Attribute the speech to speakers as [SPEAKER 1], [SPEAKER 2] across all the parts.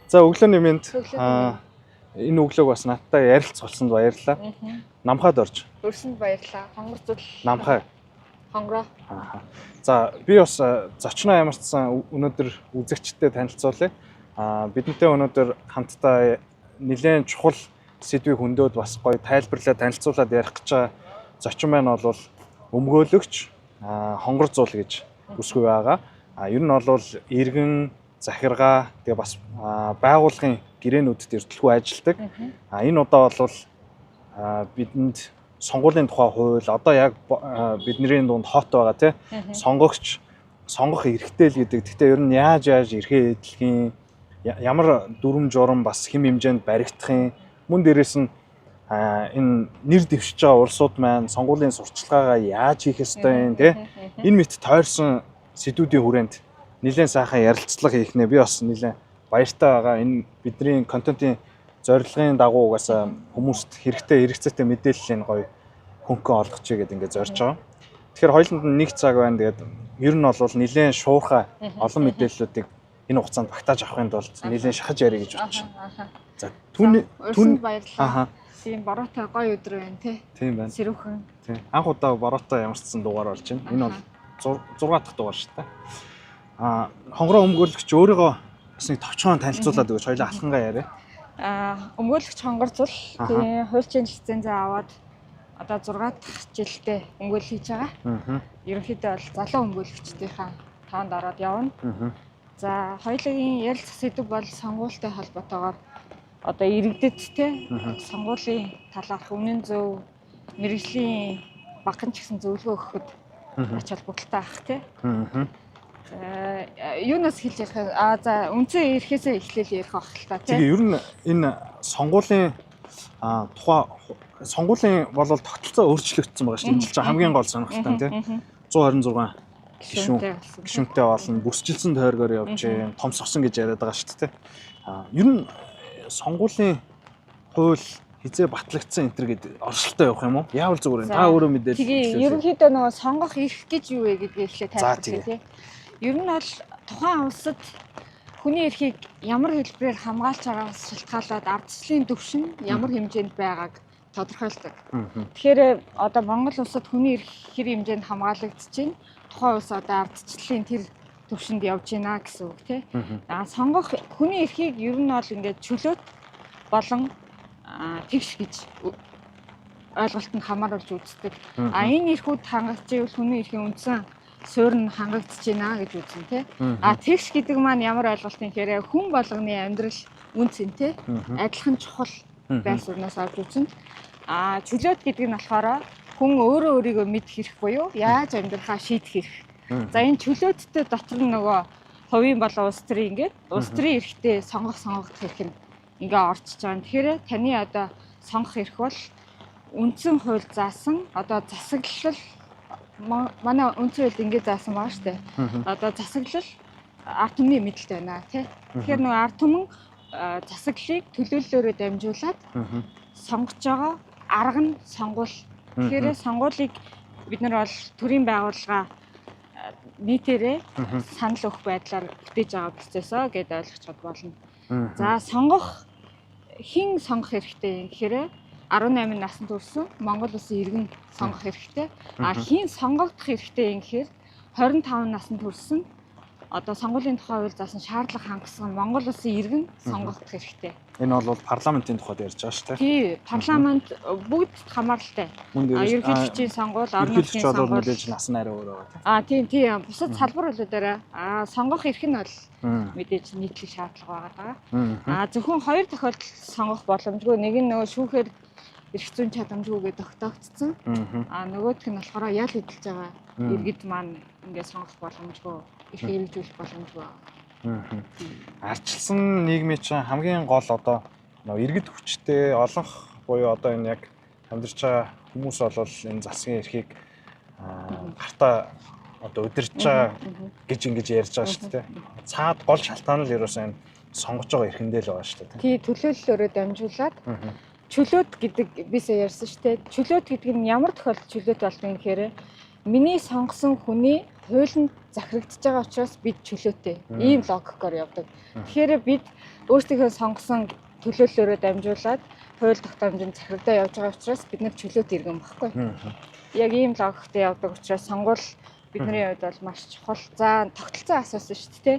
[SPEAKER 1] За өглөөний мэнд
[SPEAKER 2] Өглөөний
[SPEAKER 1] энэ өглөөг бас надтай ярилцуулсанд баярлалаа. Намхаад орж.
[SPEAKER 2] Өрсөнд баярлалаа. Хонгорцол.
[SPEAKER 1] Намхай.
[SPEAKER 2] Хонгороо.
[SPEAKER 1] За би бас зочноо ямарчсан өнөөдөр үзэгчдэд танилцуулъя. Бидэнтэй өнөөдөр хамтдаа нэлээд чухал сэдвийг хөндөд бас гоё тайлбарлаад танилцуулаад ярих гэж байгаа зочин маань бол өмгөөлөгч хонгор зуул гэж үсгүй байгаа. Ер нь бол иргэн захиргаа тэгээ бас байгууллагын гэрээнүүдэд эртэлгүй ажилдаг. Энэ удаа бол бидэнд сонгуулийн тухай хууль одоо яг бидний дунд хот байгаа тий сонгох эрхтэй л гэдэг. Гэхдээ ер нь яаж эрхээ эдлэхийн ямар дүрм журам бас хэм хэмжээнд баригдахын мөн дээрээс нь энэ нэр дэвшиж байгаа улсууд маань сонгуулийн сурталчилгаагаа яаж хийх ёстой юм тий энэ мэт тойрсон сэдвүүдийн хүрээнд нэлээд сайхан ярилцлага хийхнээ би бас нэлээд баяртай байгаа. Энэ бидний контентын зорилгын дагуу угаасаа хүмүүст хэрэгцээтэй мэдээллийн гоё хөнгөн олгочихъя гэдэг ингээд зорж байгаа. Тэгэхээр хоёуланд нь нэг цаг байна. Тэгээд ер нь бол нэлээд шуурхай олон мэдээллүүдийг энэ хугацаанд багтааж авахын тулд нэлээд шахаж ярих гэж бодож байна. За түн
[SPEAKER 2] баярлалаа. Тийм бороотой гоё өдөр байна тий.
[SPEAKER 1] Тийм байна.
[SPEAKER 2] Сэрүүхэн.
[SPEAKER 1] Тийм. Анх удаа бороотой ямарчсан дугаар болж байна. Энэ бол 6 дахь дугаар шүү дээ. Хонгороо өмгөөлөгч өөрийгөө бас нэг товчхон танилцуулаад өгөөч. Хоёулаа алхангаа яриа.
[SPEAKER 2] Өмгөөлөгч хонгорцол тийм хуульчийн лицензээ аваад одоо 6 дахь жилдээ өмгөөл хийж байгаа. Ерөнхийдөө бол залуу өмгөөлөгчдийнхаа тоонд ороод явна. За хоёулын ярилцах сэдв бол сонгуультай холбоотойгоор одоо иргэдэд те сонгуулийн талаарх үнэн зөв мэргэжлийн багхан ч гэсэн зөвлөгөө өгөхөд ач холбогдолтой ах те. Юунаас хэлж ярих за үндсэн эрхээсээ эхлээл ярих байх л та тийм.
[SPEAKER 1] Тэгээ ер нь энэ сонгуулийн тухай сонгуулийн бол тогтолцоо өөрчлөгдсөн байгаа шүү дээ. Энэ чинь хамгийн гол сонирхолтой тийм. 126 гишүүнтэй болно. Бүсчилсэн тойргоор явж юм. Том сосон гэж яриад байгаа шүү дээ. Ер нь сонгуулийн хууль хизээ батлагдсан энэ гэдэг оршилтой явах юм уу? Яавал зүгээр та өөрөө мэдээлэл.
[SPEAKER 2] Тэгээ ерөнхийдөө нөгөө сонгох эрх гэж юу вэ гэдгийг эхлээд тайлбарлая тийм. Ер нь бол тухайн улсад хүний эрхийг ямар хэлбэрээр хамгаалж байгаагаас шалтгаалаад ардчлалын түвшин ямар хэмжээнд байгааг тодорхойлдог. Тэгэхээр одоо Монгол улсад хүний эрх хэр хэмжээнд хамгаалагдчихээн тухайн улс одоо ардчлалын тэр түвшинд явж байна гэсэн үг тийм. Сонгох хүний эрхийг ер нь бол ингээд чөлөөт болон тэгш гэж ойлголтод хамааруулж үздэг. Энэ эрхүүд хангагдчихвэл хүний эрхийн үндсэн суурь нь хангагдж байна гэж үзнэ тий. Тэгш гэдэг маань ямар ойлголт юм гэхээр хүн болгоны амьдрал үнцэн тий. Адилхан чухал байсуунаас авч үзнэ. Чөлөөт гэдэг нь болохоор хүн өөрөө өөрийгөө мэдэх хэрэг буюу яаж амьдрахаа шийдэх хэрэг. За энэ чөлөөттэй дотор нь нөгөө хувийн болон улс төрийн ингээд улс төрийн эрхтэй сонгох хэрэг нь ингээ орчиж байгаа. Тэгэхээр таны одоо сонгох эрх бол үндсэн хууль заасан одоо засаглал манай үндсэн хууль ингээ заасан байгаа шүү дээ. Одоо засаглал ард түмний мэдэлд байна тий. Тэгэхээр нөгөө ард түмэн засаглалыг төлөөллөөрөө дамжуулаад сонгож байгаа арга нь сонгуул. Тэгэхээр сонгуулийг бид нар бол төрийн байгууллага нийтээрээ санал өгөх байдлаар бүтээж байгаа процессоо гэдээ ойлгочиход болно. За хэн сонгох хэрэгтэй юм гэхээр 18 наснд хүрсэн Монгол улсын иргэн сонгох хэрэгтэй. Хэн сонгогдох хэрэгтэй юм гэхээр 25 наснд хүрсэн одоо сонгуулийн тухай хууль заасан шаардлага хангасан Монгол улсын иргэн сонгогдох хэрэгтэй. Энэ
[SPEAKER 1] бол парламентын тухайд ярьж байгаа шүү дээ.
[SPEAKER 2] Тий, парламент бүгд хамааралтай. Ерөнхийлөгчийн сонгуул, орон нутгийн сонгуул
[SPEAKER 1] мэдээж нас нь арай өөр байгаа
[SPEAKER 2] тийм. Тийм. Бусад салбар болоодаараа сонгох эрх нь бол мэдээж нийтлэг шаардлага байгаа. Зөвхөн 2 тохиолдолд сонгох боломжгүй. Нэг нь нөгөө шүүхээр эрх зүйн чадамжгүйгээ тогтоогдсон. Нөгөөх нь болохоор ял эдэлж байгаа иргэд маань ингээд сонгох боломжгүй, эрхээ хэрэгжүүлэх боломжгүй.
[SPEAKER 1] Арчилсан нийгмийн чинь хамгийн гол одоо иргэд хүчтэй олонх буюу одоо энэ яг амьдарч байгаа хүмүүс бол энэ засгийн эрхийг гартаа одоо удирж байгаа гэж ингэж ярьж байгаа шүү дээ. Цаад гол шалтгаан нь ерөөсөө энэ сонгож байгаа эрхэндээ л байгаа шүү дээ.
[SPEAKER 2] Тий, төлөөллөөрөө дамжуулаад чөлөөт гэдэг бисээ ярьсан шүү дээ. Чөлөөт гэдэг нь ямар тохиолдолд чөлөөт болдог юм гэхээр миний сонгосон хүний хуулинд захирагдж байгаа учраас бид чөлөөтэй. Ийм логикоор явдаг. Тэгэхээр бид өөрсдийнхөө сонгосон төлөөллөөрөө дамжуулаад хууль тогтоомжинд захирагдаа явж байгаа учраас бид нар чөлөөтэй иргэн багхгүй. Яг ийм логиктэй явдаг учраас сонгуул бидний хувьд бол маш чухал. За тогтолцоо асуусан шүү дээ.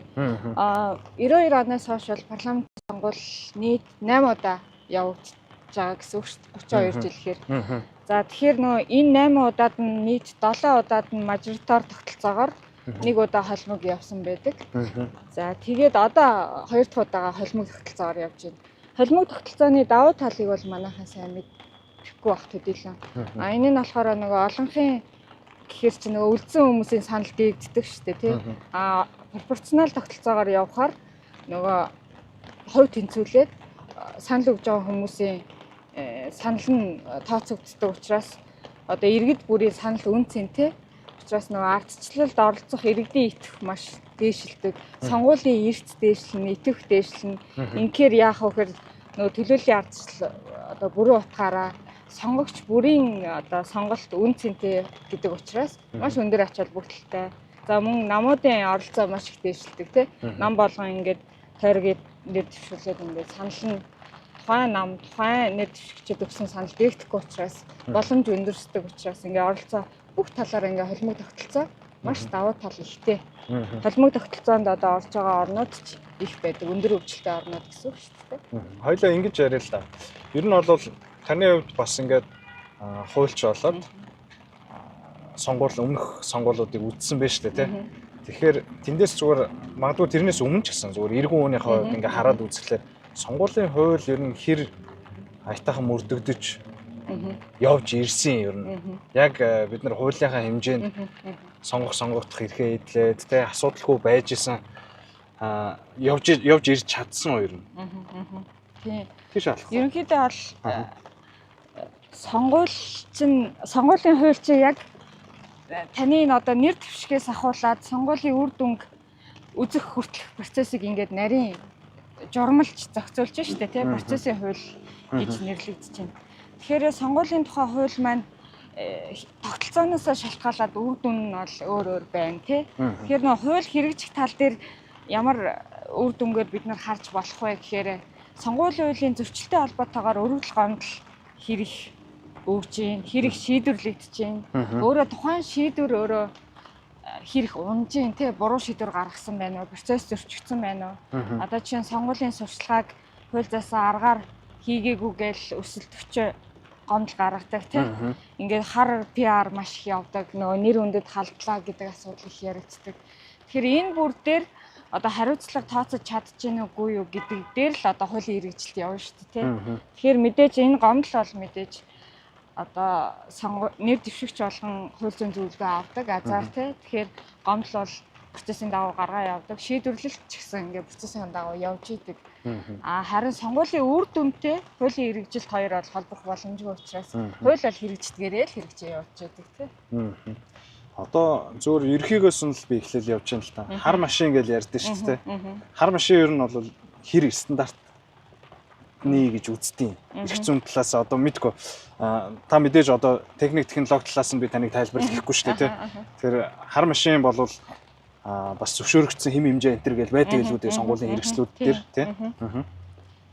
[SPEAKER 2] 92 оноос хойш бол парламент сонгуул нийт 8 удаа явагдаж байгаа гэсэн үг шүү дээ. 32 жил гэхээр. За тэгэхээр нөгөө энэ 8 удаад нь нийт 7 удаад нь мажоритар тогтолцоогоор нэг удаа холимог явсан байдаг. За тэгээд одоо 2 дахь удаага холимог тогтолцоогоор явж байна. Холимог тогтолцооны давуу талыг бол манайхан сайн мэдэхгүй байх төдийлөн. Энэ нь болохоор нөгөө олонхын гэхээр чи нөгөө үлдсэн хүмүүсийн санал дэгддэг шүү дээ тий. Пропорционал тогтолцоогоор явхаар нөгөө хувь тэнцвүүлээд санал өгж байгаа хүмүүсийн санал нь тооцогддог учраас одоо иргэд бүрийн санал үн цэнтэй учраас нөгөө ардчлалд оролцох иргэдийн итгэх маш дээшилдэг. Сонгуулийн эрт дээшлэн, итгэх дээшлэн. Инхээр яах вэ гэхээр нөгөө төлөөллийн ардчлал одоо бүрэн утгаараа сонгогч бүрийн одоо сонголт үн цэнтэй гэдэг учраас маш өндөр ач холбогдолтой. За мөн намуудын оролцоо маш их дээшилдэг тий. Нам болгон ингээд тойргээд нэр дэвшүүлээд ингээд санал нь тухайн нам тухайн нэр дэвшигчид өгсөн санал дэгдэхгүй учраас боломж өндөрсдөг учраас ингээд оролцоо бүх талаар ингээд холимог тогтолцоо маш давуу тал ихтэй. Холимог тогтолцоонд одоо орж байгаа орнууд ч их байдаг. Өндөр хөгжилтэй орнууд гэсэн үг шүү дээ.
[SPEAKER 1] Хоёлаа ингэж яриа л да. Ер нь бол таны хувьд бас ингээд хуульч болоод өмнөх сонгуулиудыг үзсэн байж тээ тий. Тэгэхээр тэндээс зүгээр магадгүй тэрнээс өмнө ч гэсэн зүгээр эргэн үеийнхээ хувьд ингээд хараад үзэхлээр сонгуулийн хууль ер нь хэр аятайхан мөрдөгдөж явж ирсэн ер нь. Яг бид нар хуулийнхаа хэмжээнд сонгогдох эрхээ эдлээд тий асуудалгүй байж исэн явж ирж чадсан уу ер нь. Тийм шалах.
[SPEAKER 2] Ерөнхийдөө бол сонгуулийн хууль чинь яг таны энэ одоо нэр дэвшгээс ахуулаад сонгуулийн үр дүнг үзэх хүртэлх процессыг ингээд нарийн журмалж зохицуулж штэ тий процессын хууль гэж нэрлэгдэж байна. Тэгэхээр сонгуулийн тухай хууль маань тогтолцооноос шалтгаалаад үр дүн нь бол өөр байна тий. Тэгэхээр нөө хууль хэрэгжих тал дээр ямар үр дүнгээр бид нар харж болох вэ гэхээр сонгуулийн хуулийн зөрчилтэй холбоотойгоор өргөдөл гомдол хэрэг өгж гин, хэрэг шийдвэрлэгдэж гин. Өөрөө тухайн шийдвэр өөрөө хэрэг унж гин тий буруу шийдвэр гаргасан байна уу, процесс зөрчигдсөн байна уу. Одоо чинь сонгуулийн сурчлагыг хууль заасан аргаар хийгээгүй гээл өсөлт өчөө гомдол гаргадаг тий. Ингээд хар PR маш их явдаг. Нөгөө нэр үндэд халдлаа гэдэг асуудал их яригддаг. Тэгэхээр энэ бүр дээр одоо хариуцлага тооцож чадчихэв үгүй юу гэдэг дээр л одоо хуулийн хэрэгжилт явна шүү дээ тий. Тэгэхээр мэдээж энэ гомдол бол мэдээж одоо нэр дэвшигч болгон хууль зүйн зөвлөгөө авдаг азар тий. Тэгэхээр гомдол бол процессын дагуу гаргаа явдаг. Шийдвэрлэлт ч гэсэн ингээд процессын дагуу явж идэг. Харин сонгуулийн үр дүнтэй хуулийн хэрэгжилт хоёр бол холбох боломжгүй учраас хууль бол хэрэгждгээрээ л хэрэгжиж явж идэг тий.
[SPEAKER 1] Одоо зөвөр ерхийгөөс нь л би эхлээл явж байна л та. Хар машин гэж ярьдэн шүү дээ. Хар машин ер нь бол хэр стандарт гэж үздэг. Эрх зүйн талаас одоо мэдгүй. Та мэдээж одоо техник технологи талаас нь би таныг тайлбарлахгүй шүү дээ тий. Тэгэхээр хар машин бол бас зөвшөөрөгдсөн хэм хэмжээ энэ төр гэж байдаг илүү дээ сонгуулийн хэрэгслүүд дээр тий.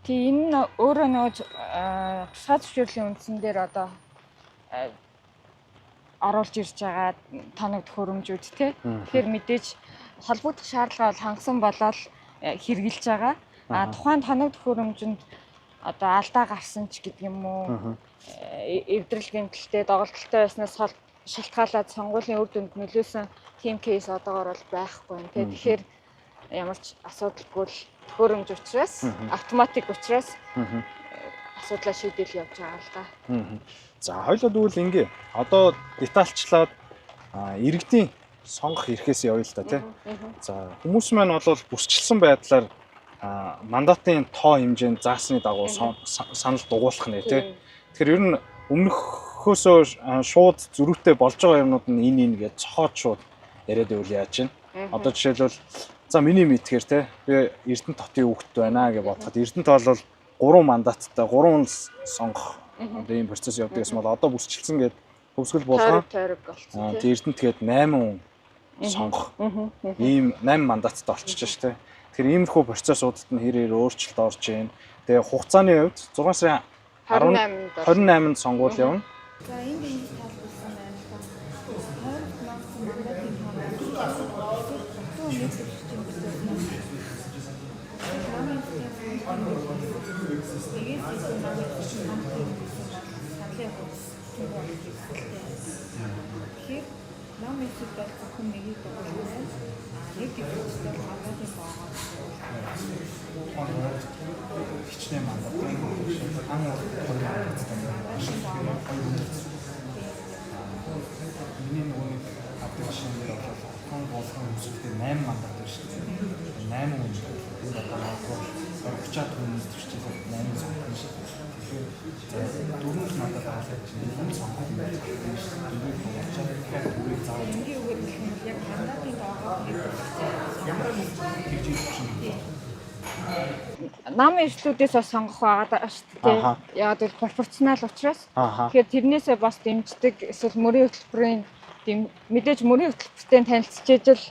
[SPEAKER 2] Тэгээ энэ өөрөө нөгөө тусгай зөвшөөрлийн үндсэн дээр одоо оруулж ирж байгаа тоног төхөөрөмжүүд тий. Тэгэхээр мэдээж холбогдох шаардлага бол хангасан болоод хэрэгжилж байгаа. Тухайн тоног төхөөрөмжөнд одоо алдаа гарсан ч гэдэг юм уу. Эвдрэл гэмтэлтэй доголдолтой байснаас шалтгаалаад сонгуулийн үр дүнд нөлөөсөн team case одоогоор бол байхгүй юм тий. Тэгэхээр ямар ч асуудалгүй л төхөөрөмж учраас автоматик учраас асуудлаа шийдэл явж байгаа л да.
[SPEAKER 1] За хоёлоо дүүл ингээ. Одоо детальчлаад иргэдийн сонгох эрхээс явъя л да тий. За хүмүүс маань бол бүрчилсэн байдлаар мандатын тоо хэмжээнд заасны дагуу санал дугуулах нэ тий. Тэгэхээр ер нь өмнөхөөсөө шууд зөрүүтэй болж байгаа юмнууд нь энэ гэж цохоод шууд яриад байвал яаж чинь. Одоо жишээлбэл за миний мэдхээр тий би Эрдэнэт хотын хүүхэд байна гэж бодоход Эрдэнэт бол 3 мандаттай 3 сонгох одоо ийм процесс явдаг гэсэн бол одоо бүрчилсэн гэдэг хөвсгөл болгоо.
[SPEAKER 2] Тойрог болцсон
[SPEAKER 1] тий. Эрдэнэт гээд 8 сонгох. Ийм 8 мандаттай болчихж штэ. Тэгэхээр иймэрхүү процессуудад нь хэрээр өөрчлөлт орж ийн. Тэгээ хугацааны хувьд 6 сарын 28-нд сонгуул явна.
[SPEAKER 2] За энд тайлбарласан байна л да. 20 нас мандатын хамгаалалт дутуу нийт хүчин бүтээл намын тэгэхээр нам эсэд бол зөвхөн нэгийг дуурайсан. Нэг гэвчтэй хамгаалалтын боогоо.
[SPEAKER 1] Хичнээн мандат. Ан миний нөгөө аппликейшн дээр бол хон болгон үсгтэй 8 мандат байна шүү дээ. 8 хүн энэ одоо орчаад хүмүүс төрчихсэн 8 сонгох шүү дээ. Тэгэхээр дөрөв мандат авах чинь юм сонгох юм байна шүү дээ. Дөрөв орчаад тэгэхээр бүрийг заавал
[SPEAKER 2] энгийн үгээр хэлэх юм бол яг хамгаалалтын боогоо ямар
[SPEAKER 1] хийж ирсэн юм.
[SPEAKER 2] Нам эрслүүдээс бас сонгох байгаа шүү дээ. Яг л пропорционал учраас. Тэгэхээр тэрнээсээ бас дэмждэг эсвэл мөрийн хөтөлбөрийн мэдээж мөрийн хөтөлбөртэй танилцчихэж л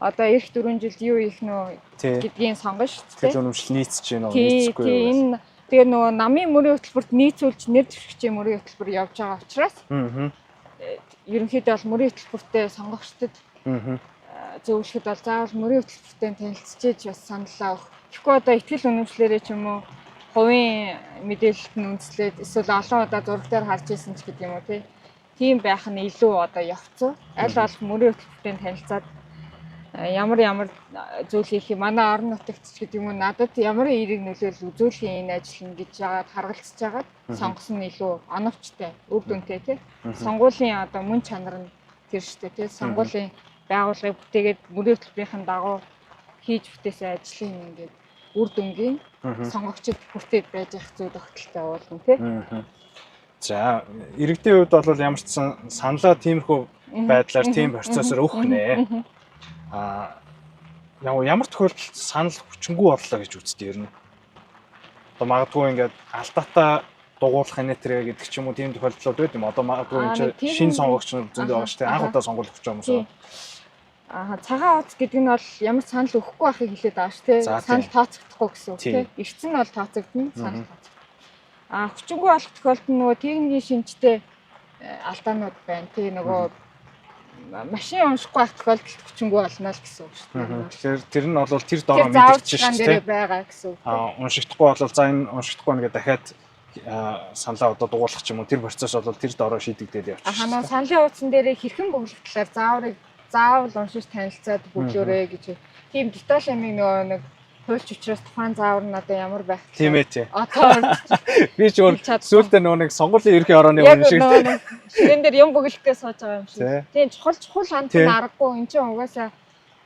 [SPEAKER 2] одоо эх 4 жилд юу их нөө гэдгийг сонгоно шүү дээ.
[SPEAKER 1] Тэр өнөмшил нийцэж гэнэ нийцэхгүй.
[SPEAKER 2] Тийм энэ тэгээ нөгөө намын мөрийн хөтөлбөрт нийцүүлж нэр дэвшигчийн мөрийн хөтөлбөр явж байгаа учраас ерөнхийдөө бол мөрийн хөтөлбөртэй сонгогчдод зөвлөхөд бол заавал мөрийн хөтөлбөртэй танилцчихэж бас саналаа өгөх. Тэгэхгүй одоо ихтгэл үнэмшлэрээ ч юм уу хувийн мэдээлэлд нь үндэслээд эсвэл олон удаа зураг дээр харж ирсэн ч гэдэг юм уу тийм байх нь илүү одоо явцсан. Аль болох мөрийн хөтөлбөртэй танилцаад ямар зүйл хийх юм манай орон нутагт ч гэдэг юм уу надад ямар эерэг нөлөөлөл үзүүлэх энэ ажил нь гэж яагаад харгалзаж байгаад сонгосон нь илүү оновчтой үр дүнтэй тий. Сонгуулийн одоо мөн чанар нь тэр шүү дээ тий. Сонгуулийн байгууллагыг бүтээгээд мөрийн хөтөлбөрийн дагуу хийж бүтээсэн ажлын ингээд үр дүнгийн сонгогчд хүртээд байж их зүйл тогтолтой уулна тий.
[SPEAKER 1] За иргэдийн хувьд бол ямар ч саналаа тиймэрхүү байдлаар тийм процессор өгөх нэ. Ямар тохиолдолд санал хүчингүй орлоо гэж үздэг юм. Одоо магадгүй ингээд алдаатай дугуулах инээтрэ гэдэг ч юм уу тийм тохиолдлууд байд юм. Одоо магадгүй энэ шинэ сонгогч зөндөө байгаа шүү дээ. Анх удаа сонгуул өгч байгаа хүмүүс.
[SPEAKER 2] Цагаан утас гэдэг нь бол ямар санал өгөхгүй байхыг хэлээд байгаа шүү дээ. Санал тооцогдохгүй гэсэн үг тийм. Эртсэн нь бол тооцогдно, санал тооцогдно. Хүчингүй болох тохиолдолд нөгөө техникийн шинжтэй алдаанууд байна. Тийм нөгөө машин уншихгүй байх тохиолдолд хүчингүй болно л гэсэн үг шүү дээ.
[SPEAKER 1] Тэгэхээр тэр нь бол тэр дороо мэдчихэж шүү дээ.
[SPEAKER 2] Байгаа гэсэн үг.
[SPEAKER 1] Уншигдахгүй бол за энэ уншигдахгүй нэгэ дахиад саналаа одоо дугуулах ч юм уу тэр процесс бол тэр дороо шийдэгдээд явчих.
[SPEAKER 2] Ханаа саналын утсан дээр хэрхэн бөглөхлөөр заавал уншиж танилцаад бүглөөрэй гэж. Тийм деталь амиг нөгөө нэг хуульч учраас тухайн заавар нь одоо ямар байх вэ?
[SPEAKER 1] Тийм ээ тий. Би ч өөр сүүлдээ нөгөө нэг сонгуулийн ерхий орооны үнэ шиг тий.
[SPEAKER 2] Ширэн дээр юм бүгэлдэхээ сууж байгаа юм шиг. Тийм чухал хандсан аргагүй энэ чинь угаасаа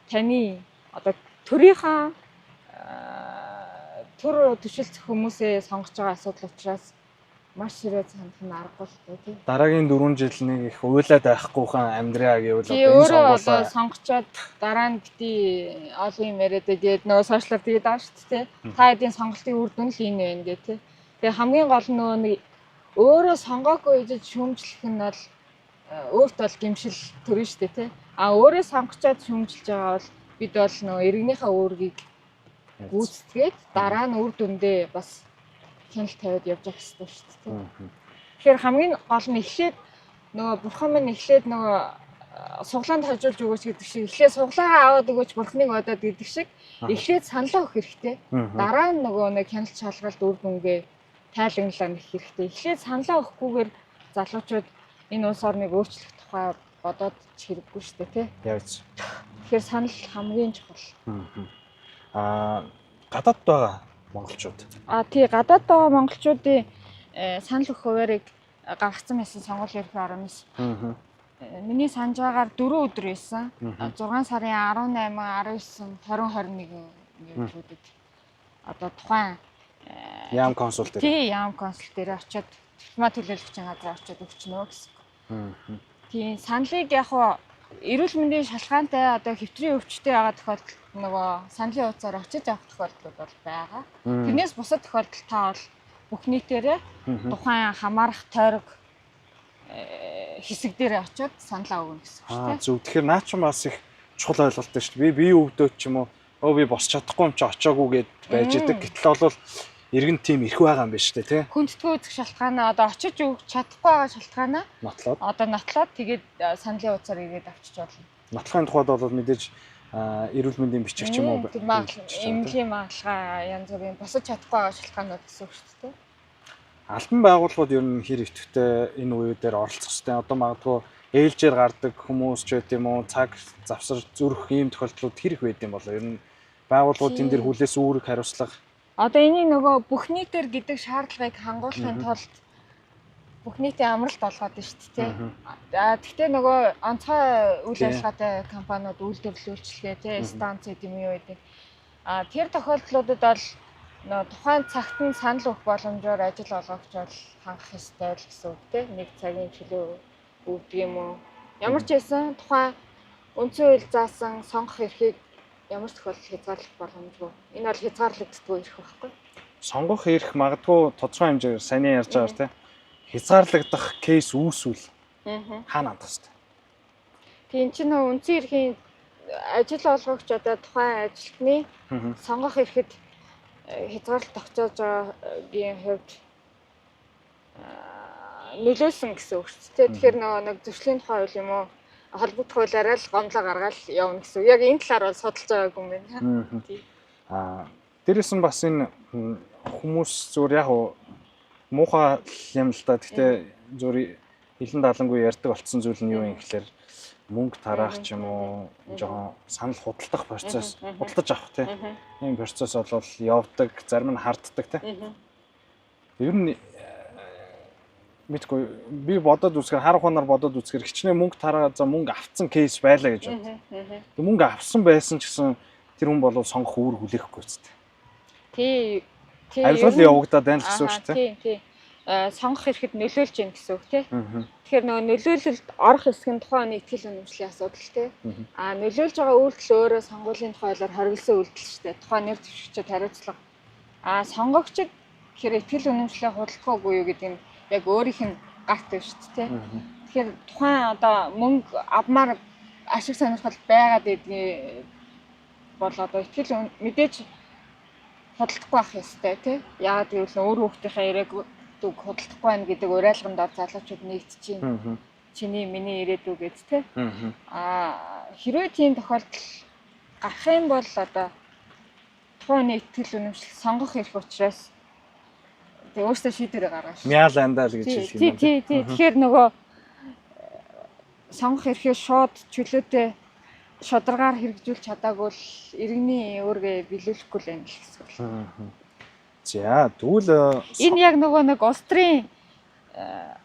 [SPEAKER 2] таны одоо төрийнхаа төр төшөлцөх хүмүүсээ сонгож байгаа асуудал учраас маш хэрэг хандах нь аргагүй л дээ.
[SPEAKER 1] Дараагийн 4 жил нэг их уйлаад байхгүйхэн амьдраа гэвэл
[SPEAKER 2] одоо энэ сонгуулаа сонгочоод дараа нь бити олон юм яриад тэгээд нөгөө сошиалар тэгээд байгаа шүү дээ. Та эдийн сонголтын үр дүн л энэ байна гэх тээ. Тэгээд хамгийн гол нь нөгөө нэг өөрөө сонгоогүй гэж шүүмжлэх нь бол өөрт бол гэмшил төрнө шүү дээ тий. Өөрөө сонгочоод шүүмжилж байгаа бол бид бол нөгөө иргэнийхээ өөргийг гүйцэтгээд дараа нь үр дүндээ бас хяналт тавиад явж явах хэрэгтэй шүү дээ. Тэгэхээр хамгийн гол нь эхлээд нөгөө бурхан минь эхлээд нөгөө суглаанд хажуулж өгөөч гэдэг шиг эхлээд суглаагаа аваад өгөөч бурхныг одоод гэдэг шиг эхлээд саналаа өгөх хэрэгтэй. Дараа нь нөгөө нэг хяналт шалгалт үр дүнгээ тайлагналаа нэх хэрэгтэй. Эхлээд саналаа өгөхгүйгээр залуучууд энэ улс орныг өөрчлөх тухай бодоод ч хэрэггүй шүү дээ тий.
[SPEAKER 1] Явж.
[SPEAKER 2] Тэгэхээр санал хамгийн чухал.
[SPEAKER 1] Гадаад байгаа монголчууд.
[SPEAKER 2] Тий гадаад байгаа монголчуудын санал өгөх хуваарийг гаргацсан байсан сонгуулийн ерхий орон нь. Миний санаж байгаагаар 4 өдөр байсан. 6 сарын 18, 19, 20, 21 ингээд үүдэд одоо тухайн
[SPEAKER 1] яам консул дээр.
[SPEAKER 2] Тий яам консул дээр очиод дипломат төлөөлөгчийн газар очиод өгчнө гэсэн. Тийм саналыг яг хуу эрүүл мэндийн шалгаантай одоо хэвтрийн өвчтөй байгаа тохиолдолд нөгөө саналын хуудасаар очиж авах тохиолдлууд бол байгаа. Тэрнээс бусад тохиолдолд та бол бүх нийтээрээ тухайн хамаарах тойрог хэсэг дээр очиод саналаа өгнө гэсэн үг шүү дээ.
[SPEAKER 1] Зөв. Тэгэхээр наа ч бас их чухал ойлголт шүү дээ. Би өвдөөд ч юм уу би босч чадахгүй юм чи очоогүй гэд байж идэг. Гэтэл бол иргэн тим ирэх байгаа юм байна шүү дээ, тий.
[SPEAKER 2] Хүндэтгүй үзэх шалтгаанаа одоо очиж өгч чадахгүй байгаа шалтгаанаа
[SPEAKER 1] Нотлоод.
[SPEAKER 2] Одоо нотлоод тэгээд саналын утсаар ирээд авчиж болно.
[SPEAKER 1] Нотлохын тухайд бол мэдээж эрүүл мэндийн бичиг ч юм уу
[SPEAKER 2] эмнэлгийн магадлага янз бүрийн босож чадахгүй байгаа шалтгаанууд гэсэн үг шүү дээ.
[SPEAKER 1] Албан байгууллагууд ер нь хэр идэвхтэй энэ үе дээр оролцох хэрэгтэй. Одоо магадгүй ээлжээр гардаг хүмүүс ч байт юм уу, цаг завсар зүрх ийм тохиолдлууд хэр их байд юм бол ер нь байгууллагууд энэ дээр хүлээс үүрэг хариуцлага.
[SPEAKER 2] Одоо энийг нөгөө бүх нийтээр гэдэг шаардлагыг хангуулахын тулд бүх нийтийн амралт олгоод байна шүү дээ. Гэхдээ нөгөө онцгой үйл ажиллагаатай компаниуд үйлдвэрлүүлчихлээ тий станц гэдэг юм юу гэдэг. Тэр тохиолдлуудад бол нөгөө тухайн цагт нь санал өгөх боломжоор ажил олгогч бол хангах ёстой л гэсэн үг тий. Нэг цагийн чөлөө өгдөг юм уу? Ямар ч байсан тухайн үндсэн хууль заасан сонгох эрхийг ямар ч тохиолдолд хязгаарлах боломжгүй. Энэ бол хязгаарлагддаггүй эрх байхгүй.
[SPEAKER 1] Сонгох эрх магадгүй тодорхой хэмжээгээр сайн ярьж байгаа тий. Хязгаарлагдах кейс үүсвэл хаана хандах вэ?
[SPEAKER 2] Тийм ч нөө үндсэн эрхийн ажил олгогч одоо тухайн ажилтны сонгох эрхэд хязгаарлалт тогтоож байгаагийн хувьд нөлөөсөн гэсэн үг шүү дээ. Тэгэхээр нэг зөрчлийн тухай хууль юм уу холбогдох хуулиараа л гомдлоо гаргаад явна гэсэн. Яг энэ талаар бол судалж байгаагүй юм байна.
[SPEAKER 1] Дээрээс нь бас энэ хүмүүс зүгээр яг муухай юм л да. Гэхдээ зүгээр хилэн даалангүй ярьдаг болсон зүйл нь юу юм гэхээр мөнгө тараах ч юм уу жоохон санал худалдах процесс худалдаж авах тийм ийм процесс бол явдаг, зарим нь харддаг тийм. Ер нь мэдгүй би бодоод үзэхээр харах ханаар бодоод үзэхээр хичнээн мөнгө тараа за мөнгө авцсан кейс байлаа гэж бод. Тэг мөнгө авсан байсан ч гэсэн тэр хүн болов сонгох үүрэг хүлээхгүй үстэй.
[SPEAKER 2] Тий.
[SPEAKER 1] Авилгал явагдаад байна гэсэн үг шүү дээ.
[SPEAKER 2] Тий. Сонгох ирэхэд нөлөөлж байна гэсэн үг тий. Тэгэхээр нөгөө нөлөөлөлд орох хэсэг нь тухайн нийтгэл үнэмшлийн асуудал тий. Нөлөөлж байгаа үйлдэл өөрөө сонгуулийн тухайлаар хоригдсан үйлдэл шүү дээ. Тухайн нэр дэвшигчид хариуцлага. Сонгогчд тэгэхээр итгэл үнэмшлээ худалдахгүй юу гэдэг нь яг өөрийнх нь гарт байна шүү дээ. Тэгэхээр тухайн одоо мөнгө авмаар ашиг сонирхол байгаад байдгийг бол одоо итгэл мэдээж худалдахгүй байх ёстой тий. Яагаад гэвэл өөр хүүхдийнхээ ирээдүйг худалдахгүй байна гэдэг уриалганд ор залуучууд нэгдчихээн. Чиний миний ирээдүй гэж тий. Хэрвээ тийм тохиолдол гарах юм бол одоо тухайн итгэл үнэмшлэх сонгох эрх учраас тэг өөртөө шийдвэрээ гаргаж.
[SPEAKER 1] Мяал андаа л гэж хэлэх юм.
[SPEAKER 2] Тий. Тэгэхээр нөгөө сонгох эрхээ шууд чөлөөтэй шударгаар хэрэгжүүлж чадаагүй л иргэний өөргөө биелүүлэхгүй л байна гэсэн үг.
[SPEAKER 1] За тэгвэл
[SPEAKER 2] энэ яг нөгөө нэг улс төрийн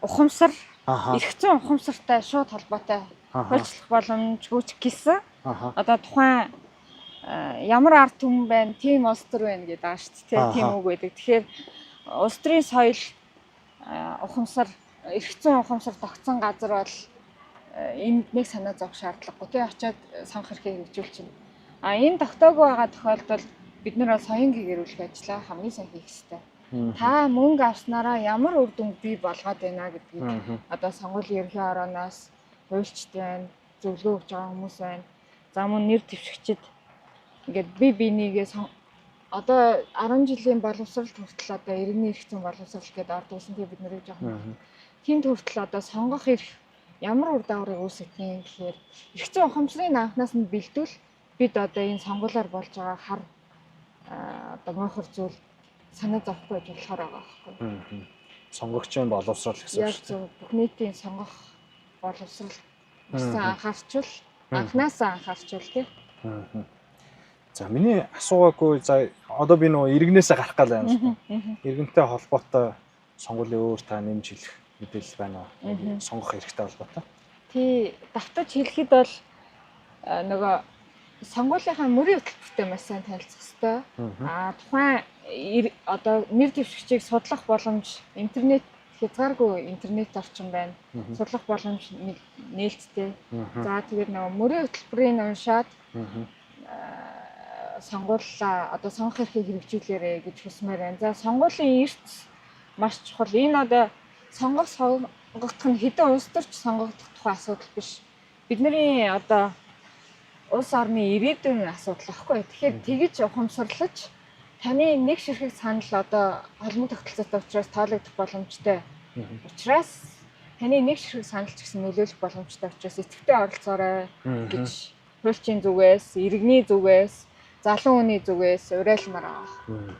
[SPEAKER 2] ухамсар эрх зүйн ухамсартай шууд холбоотой хөлчлөх боломжгүй ч гэсэн одоо тухайн ямар ард түмэн байна, тийм улс төр байна гэдэг байгаа шүү дээ. Тийм үг байдаг. Тэгэхээр улс төрийн соёл ухамсар эрх зүйн ухамсар тогтсон газар бол энд нэг санаа зовх шаардлагагүй тий очиод сонгох эрхээ хэрэгжүүлж байна. Энэ тогтоогүй байгаа тохиолдолд бид нар бол соёнгийн гэрүүлэх ажлаа хамгийн сайн хийх ёстой. Та мөнгө авснараа ямар үр дүн бий болгоод байна гэдгийг одоо сонгуулийн ерхий орооноос хуульчд байна, зөвлөгөө өгж байгаа хүмүүс байна. За мөн нэр дэвшигчид ингээд бие бинийгээ одоо 10 жилийн боловсролт хүртэл одоо иргэний эрх зүйн боловсрол гэдээ орд үсэн тий бид нарыг жоохон тэнд хүртэл одоо сонгох эрх ямар үр дагаврыг үүсгэх юм гэхээр эрх зүйн ухамсарыг анханаас нь бэлдвэл бид одоо энэ сонгуулиар болж байгаа хар одоо мохор зүйл санаа зовхгүй байж болохоор байгаа байхгүй.
[SPEAKER 1] Сонгогчийн боловсрол гэсэн үг шүү дээ.
[SPEAKER 2] Бүх нийтийн сонгох боловсрол гэсэн анхаарчвал анханасаа анхаарчвал тий.
[SPEAKER 1] За миний асуугаагүй за одоо би нөгөө иргэнээсээ гарах гал байна шүү дээ. Иргэнтэй холбоотой сонгуулийн өөр та нэмж хэлэх мэдээлэл байна уу? Сонгох хэрэгтэй холбоотой.
[SPEAKER 2] Тий, давтаж хэлэхэд бол нөгөө сонгуулийнхаа мөрийн хөтөлбөртэй маш сайн танилцах хэрэгтэй. Тухайн одоо нэр дэвшигчийг судлах боломж интернет хязгааргүй интернет орчин байна. Судлах боломж нээлттэй. За тэгээд нөгөө мөрийн хөтөлбөрийг уншаад сонгуулаа одоо сонгох эрхийг хэрэгжүүлээрэй гэж хүсмээр байна. За сонгуулийн эрс маш чухал. Энэ одоо сонгогдох нь хэдэн улс төрч сонгогдох тухай асуудал биш. Бидний одоо улс орны ирээдүйн асуудал байхгүй. Тэгэхээр тэгж ухамсарлаж таны нэг ширхэг санал одоо холбоо тогтолцоотой учраас тоологдох боломжтой. Учраас таны нэг ширхэг санал ч гэсэн нөлөөлөх боломжтой учраас эцэгтэй оролцоорой гэж хуульчийн зүгээс, иргэний зүгээс, залуу хүний зүгээс уриалмаар байгаа.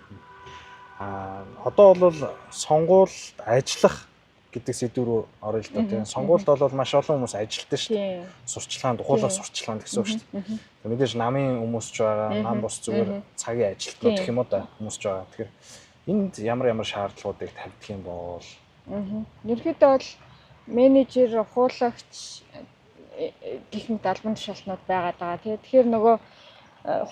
[SPEAKER 1] Одоо бол сонгуульд ажиллах гэдэг сэдв рүү орё л да тийм. Сонгуульд бол маш олон хүмүүс ажилтдаг шүү дээ. Сурчлагын духуулах сурчлагын гэсэн үг шүү дээ. Мэдээж намын хүмүүс ч байгаа, нам бус зүгээр цагийн ажилтнууд гэх юм уу да хүмүүс ч байгаа. Тэгэхээр энд ямар шаардлагуудыг тавьдаг юм бол
[SPEAKER 2] ерөнхийдөө бол менежер, хуулагч гэх мэт албан тушаалтнууд байгаад байгаа. Тэгэхээр нөгөө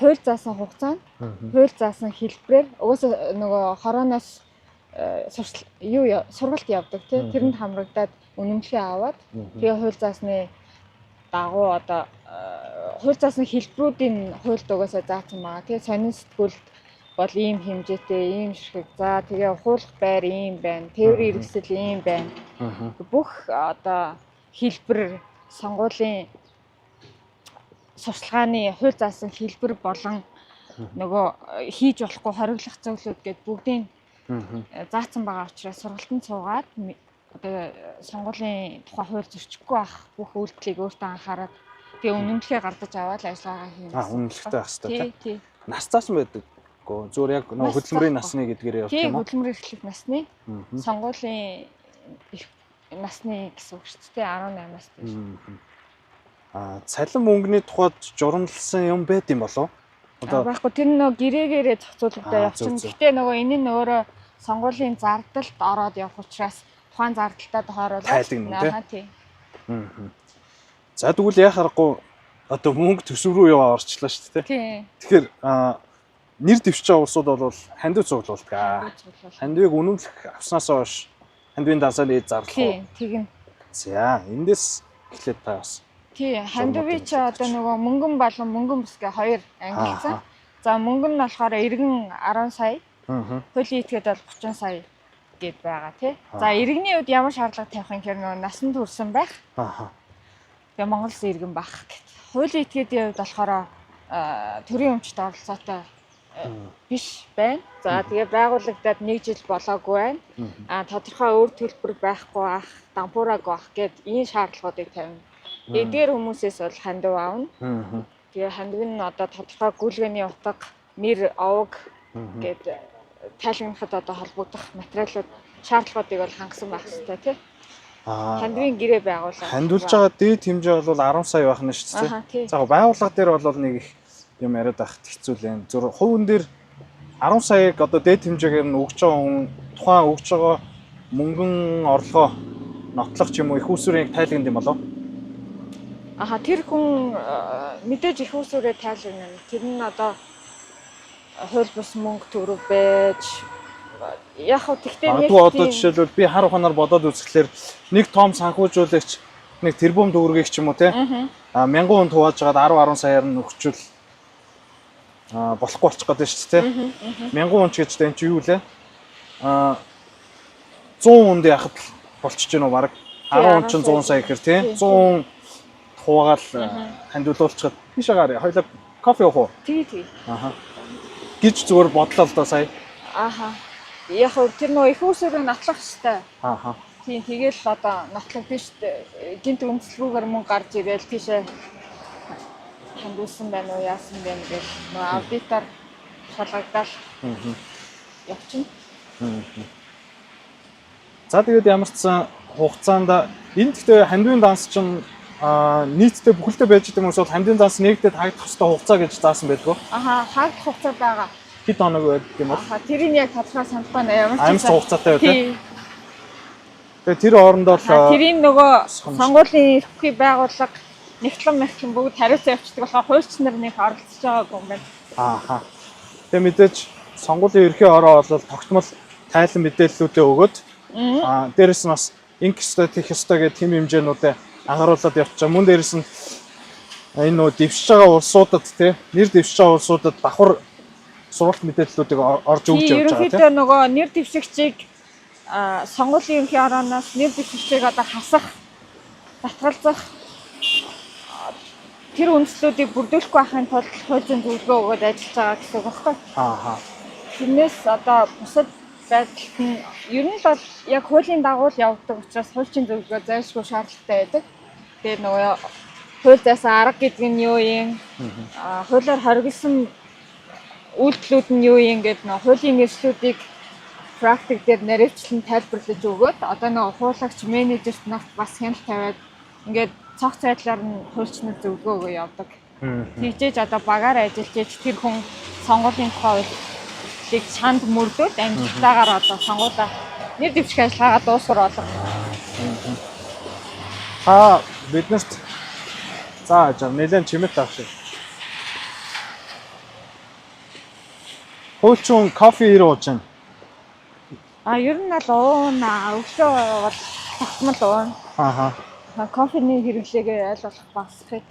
[SPEAKER 2] хууль заасан хугацаанд, хууль заасан хэлбэрээр угаасаа нөгөө хорооноос сургалт явдаг тийм. Тэрэнд хамрагдаад үнэмлэхээ аваад тэгээ хууль заасны дагуу одоо хууль заасны хэлбэрүүдийн хуульд угаасаа заасан байгаа. Тэгээ сонин сэтгүүлд бол ийм хэмжээтэй, ийм ширхэг. За тэгээ ухуулах байр ийм байна, тээврийн хэрэгсэл ийм байна. Бүх одоо хэлбэр сонгуулийн сурчлагын хууль заасан хэлбэр болон нөгөө хийж болохгүй хориглох зөвлөд гээд бүгдийн заасан байгаа учраас сургалтанд суугаад одоо сонгуулийн тухай хууль зөрчихгүй байх бүх үйлдэлийг өөртөө анхаарал тэгээ үнэмлэхээ гардаж аваад ажиллагаа хийнэ.
[SPEAKER 1] Үнэмлэхтэй байх хэрэгтэй
[SPEAKER 2] тийм.
[SPEAKER 1] Нас заасан байдаг. Зүгээр яг нөгөө хөдөлмөрийн насны гэдгээр явах юм уу?
[SPEAKER 2] Хөдөлмөр эрхлэх насны сонгуулийн насны гэсэн үг шүү дээ 18-аас дээш.
[SPEAKER 1] Цалин мөнгөний тухайд журамлсан юм байд юм болов?
[SPEAKER 2] Одоо байхгүй тэр нөгөө гэрээгээрээ зохицуулалтаа явчихна. Гэхдээ нөгөө энэ нь өөрөө сонгуулийн зардалд ороод явах учраас тухайн зардалтаа тохируулаад тийм.
[SPEAKER 1] За тэгвэл яа харахгүй одоо мөнгө төсөв рүү яваа орчлоо шүү дээ. Тэгэхээр нэр дэвшиж байгаа улсууд бол хандив цуглуулдаг. Хандивыг үнэмлэх авснаас хойш хандивын дансаар ээд зарлах уу?
[SPEAKER 2] Тийм.
[SPEAKER 1] За эндээс эхлээд та бас.
[SPEAKER 2] Тийм, хандивын чи одоо нөгөө мөнгөн болон мөнгөн бус гэ хоёр ангилсан. За мөнгөн нь болохоор иргэн 10 сая. Хуулийн этгээд бол 30 сая гээд байгаа тий. За иргэний хувьд ямар шаардлага тавих юм гэхээр нөгөө насанд хүрсэн байх. Тэгээ Монгол улсын иргэн байх гэдэг. Хуулийн этгээдийн хувьд болохоор төрийн өмчт оролцоотой биш байна. За тэгээ байгуулагдаад 1 жил болоогүй байна. Тодорхой өөр төлбөр байхгүй байх, дампуураагүй байх гэд ийм шаардлагуудыг тавина. Эдгээр хүмүүсээс бол хандив аавна. Тэгээ хандив нь одоо тодорхой гүйлгээний утга, нэр, овог гэд тайлгнахад одоо холбогдох материалууд шаардлагуудыг бол хангасан байх хэрэгтэй тий. Хандивын гэрээ байгуулах.
[SPEAKER 1] Хандивлж байгаа дээд хэмжээ бол 10 сая байх нь шүү дээ. За байгууллага дээр бол нэг их юм яриад байхад хэцүү л байна. Зөв хувийн дээр 10 саяг одоо дээд хэмжээгээр нь өгч байгаа хүн тухайн өгч байгаа мөнгөн орлогоо нотлох ч юм уу их усүрийг тайлгнад юм болов?
[SPEAKER 2] Тэр хүн мэдээж их усүрээ тайлгнана. Тэр нь одоо хууль бус мөнгө төгрөг байж яг хөө тэгтээ нэг
[SPEAKER 1] одоо жишээлбэл би хар ухаанаар бодоод үзэхлээр нэг том санхүүжуулагч нэг тэрбум төгрөгийг ч юм уу те 1000 хүн тувааж жагаад 10 саяар нь өгчүүл болохгүй болчих гээд шүү дээ те 1000 хүн ч гэж энэ чи юу лээ 100 хүнд яхад болчихж гэнэ үү баг 10 хүн ч 100 сая гэхэр те 100 хүн хуваагаал хандивлуулчихад биш агаар хоёлаа кофе уух уу
[SPEAKER 2] тий
[SPEAKER 1] гэж зүгээр бодлоо л да сая
[SPEAKER 2] яг хөө тэр нөө их усүрийг нотлох хэрэгтэй тийм тэгэл одоо нотлох биш гинт үнэлгүүгээр мөнгө гарч ирээл тийшээ хандуулсан байна уу яасан байна гэж нөө аудитор шалгагдаад явчихна.
[SPEAKER 1] За тэгээд ямар ч сан хугацаанд энэ гэхдээ хандивын данс чинь нийтдээ бүхэлдээ байж байгаа хүмүүс бол хандивын данс нэгдээд хаагдах хэвээр хугацаа гэж заасан байлгүй.
[SPEAKER 2] Хаагдах хугацаа байгаа.
[SPEAKER 1] Хэд хоног байдаг юм бол?
[SPEAKER 2] Тэрийг яг тодорхой санахгүй байна.
[SPEAKER 1] Ямар ч хугацаатай байдаг. Тэгээ тэр хоорондоо
[SPEAKER 2] тэрийн нөгөө сонгуулийн эрхүй байгууллага нэгтлэн бүгд хариуцсан явчихдаг болохоор хуульч нар нэг оролцож байгаагүй юм байна.
[SPEAKER 1] Тэгээ мэдээж сонгуулийн эрхийн ороо бол тогтмол тайлан мэдээллүүдээ өгөөд дээрэс нь бас инк өстой тех өстой гэх тэм хэмжээнүүдээ анхааруулад явчихаа. Мөн дээрэс нь энэ нөө дэвшиж байгаа улсуудад тий нэр дэвшиж байгаа улсуудад давхар сургалт мэдээллүүдийг орж өгч явж байгаа тий.
[SPEAKER 2] Ерөнхийдөө нөгөө нэр дэвшигчийг сонгуулийн ерөнхий орооноос нэр дэвшигчийг одоо хасах, татгалзах тэр үндслүүдийг бүрдүүлэхгүй байхын тулд хууль зүйн зөвлөгөө өгөөд ажиллаж байгаа гэсэн үг байхгүй.
[SPEAKER 1] Аа.
[SPEAKER 2] Тэрнээс одоо бусад байдалд нь ер нь бол яг хуулийн дагуу л явагддаг учраас хуулийн зөвлөгөө зайлшгүй шаардлагатай байдаг. Тэгээд нөгөө хууль заасан арга гэдэг нь юу юм? Хуулиар хоригдсон үйлдэлүүд нь юу юм гэдэг нөгөө хуулийн нэршлүүдийг практик дээр наривчлан тайлбарлаж өгөөд одоо нөгөө хуулагч менежерт нарт бас хяналт тавиад ингээд цогц байдлаар нь хуульчнууд зөвлөгөө өгөө явдаг. Тэгжээж одоо багаар ажиллаж тэр хүн сонгуулийн тухай үйлчлийг чанд мөрдөөд амжилтаагаар одоо сонгуулаа нэр дэвших ажиллагаагаа дуусгар болгох.
[SPEAKER 1] Биднэрт за нэлээд чимэт авах шиг. Хуульчин кофе ирүүлж байна.
[SPEAKER 2] Ер нь л уунаа өглөө бол тогтмол уун. Кофений хэрэглээгээ аль болох багасгах.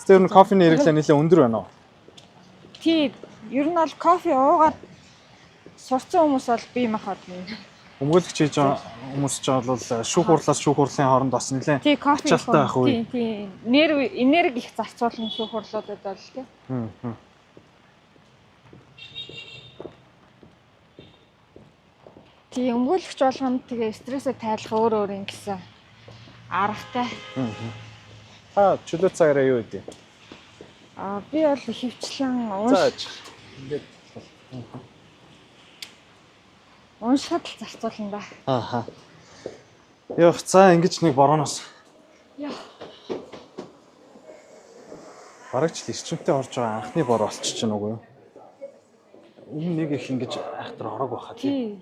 [SPEAKER 1] Тэр нь кофений хэрэглээ нэлээд өндөр байна уу?
[SPEAKER 2] Тий, ер нь бол кофе уугаад сурцсан хүмүүс бол бие махбод
[SPEAKER 1] Өмгөөлөгч хийж байгаа хүмүүс ч бол шүүх хурлаас шүүх хурлын хооронд бас нэлээд
[SPEAKER 2] тий кофе
[SPEAKER 1] ачаалттай байх үе.
[SPEAKER 2] Тий. Энерги их зарцуулна шүүх хурлуудад бол тий. Тий, өмгөөлөгч болгонд тэгээ стрессээ тайлах өөр юм гэсэн аргатай.
[SPEAKER 1] Чөлөө цагаараа юу гэдэг?
[SPEAKER 2] Би бол хөвчлэн уншихад л зарцуулна да.
[SPEAKER 1] Ёх, за ингэж нэг борооноос. Барагч л эрчимтэй орж байгаа анхны бороо болчих чинь үгүй юу? Өмнө нэг их ингэж айхтар орог байхаа тий.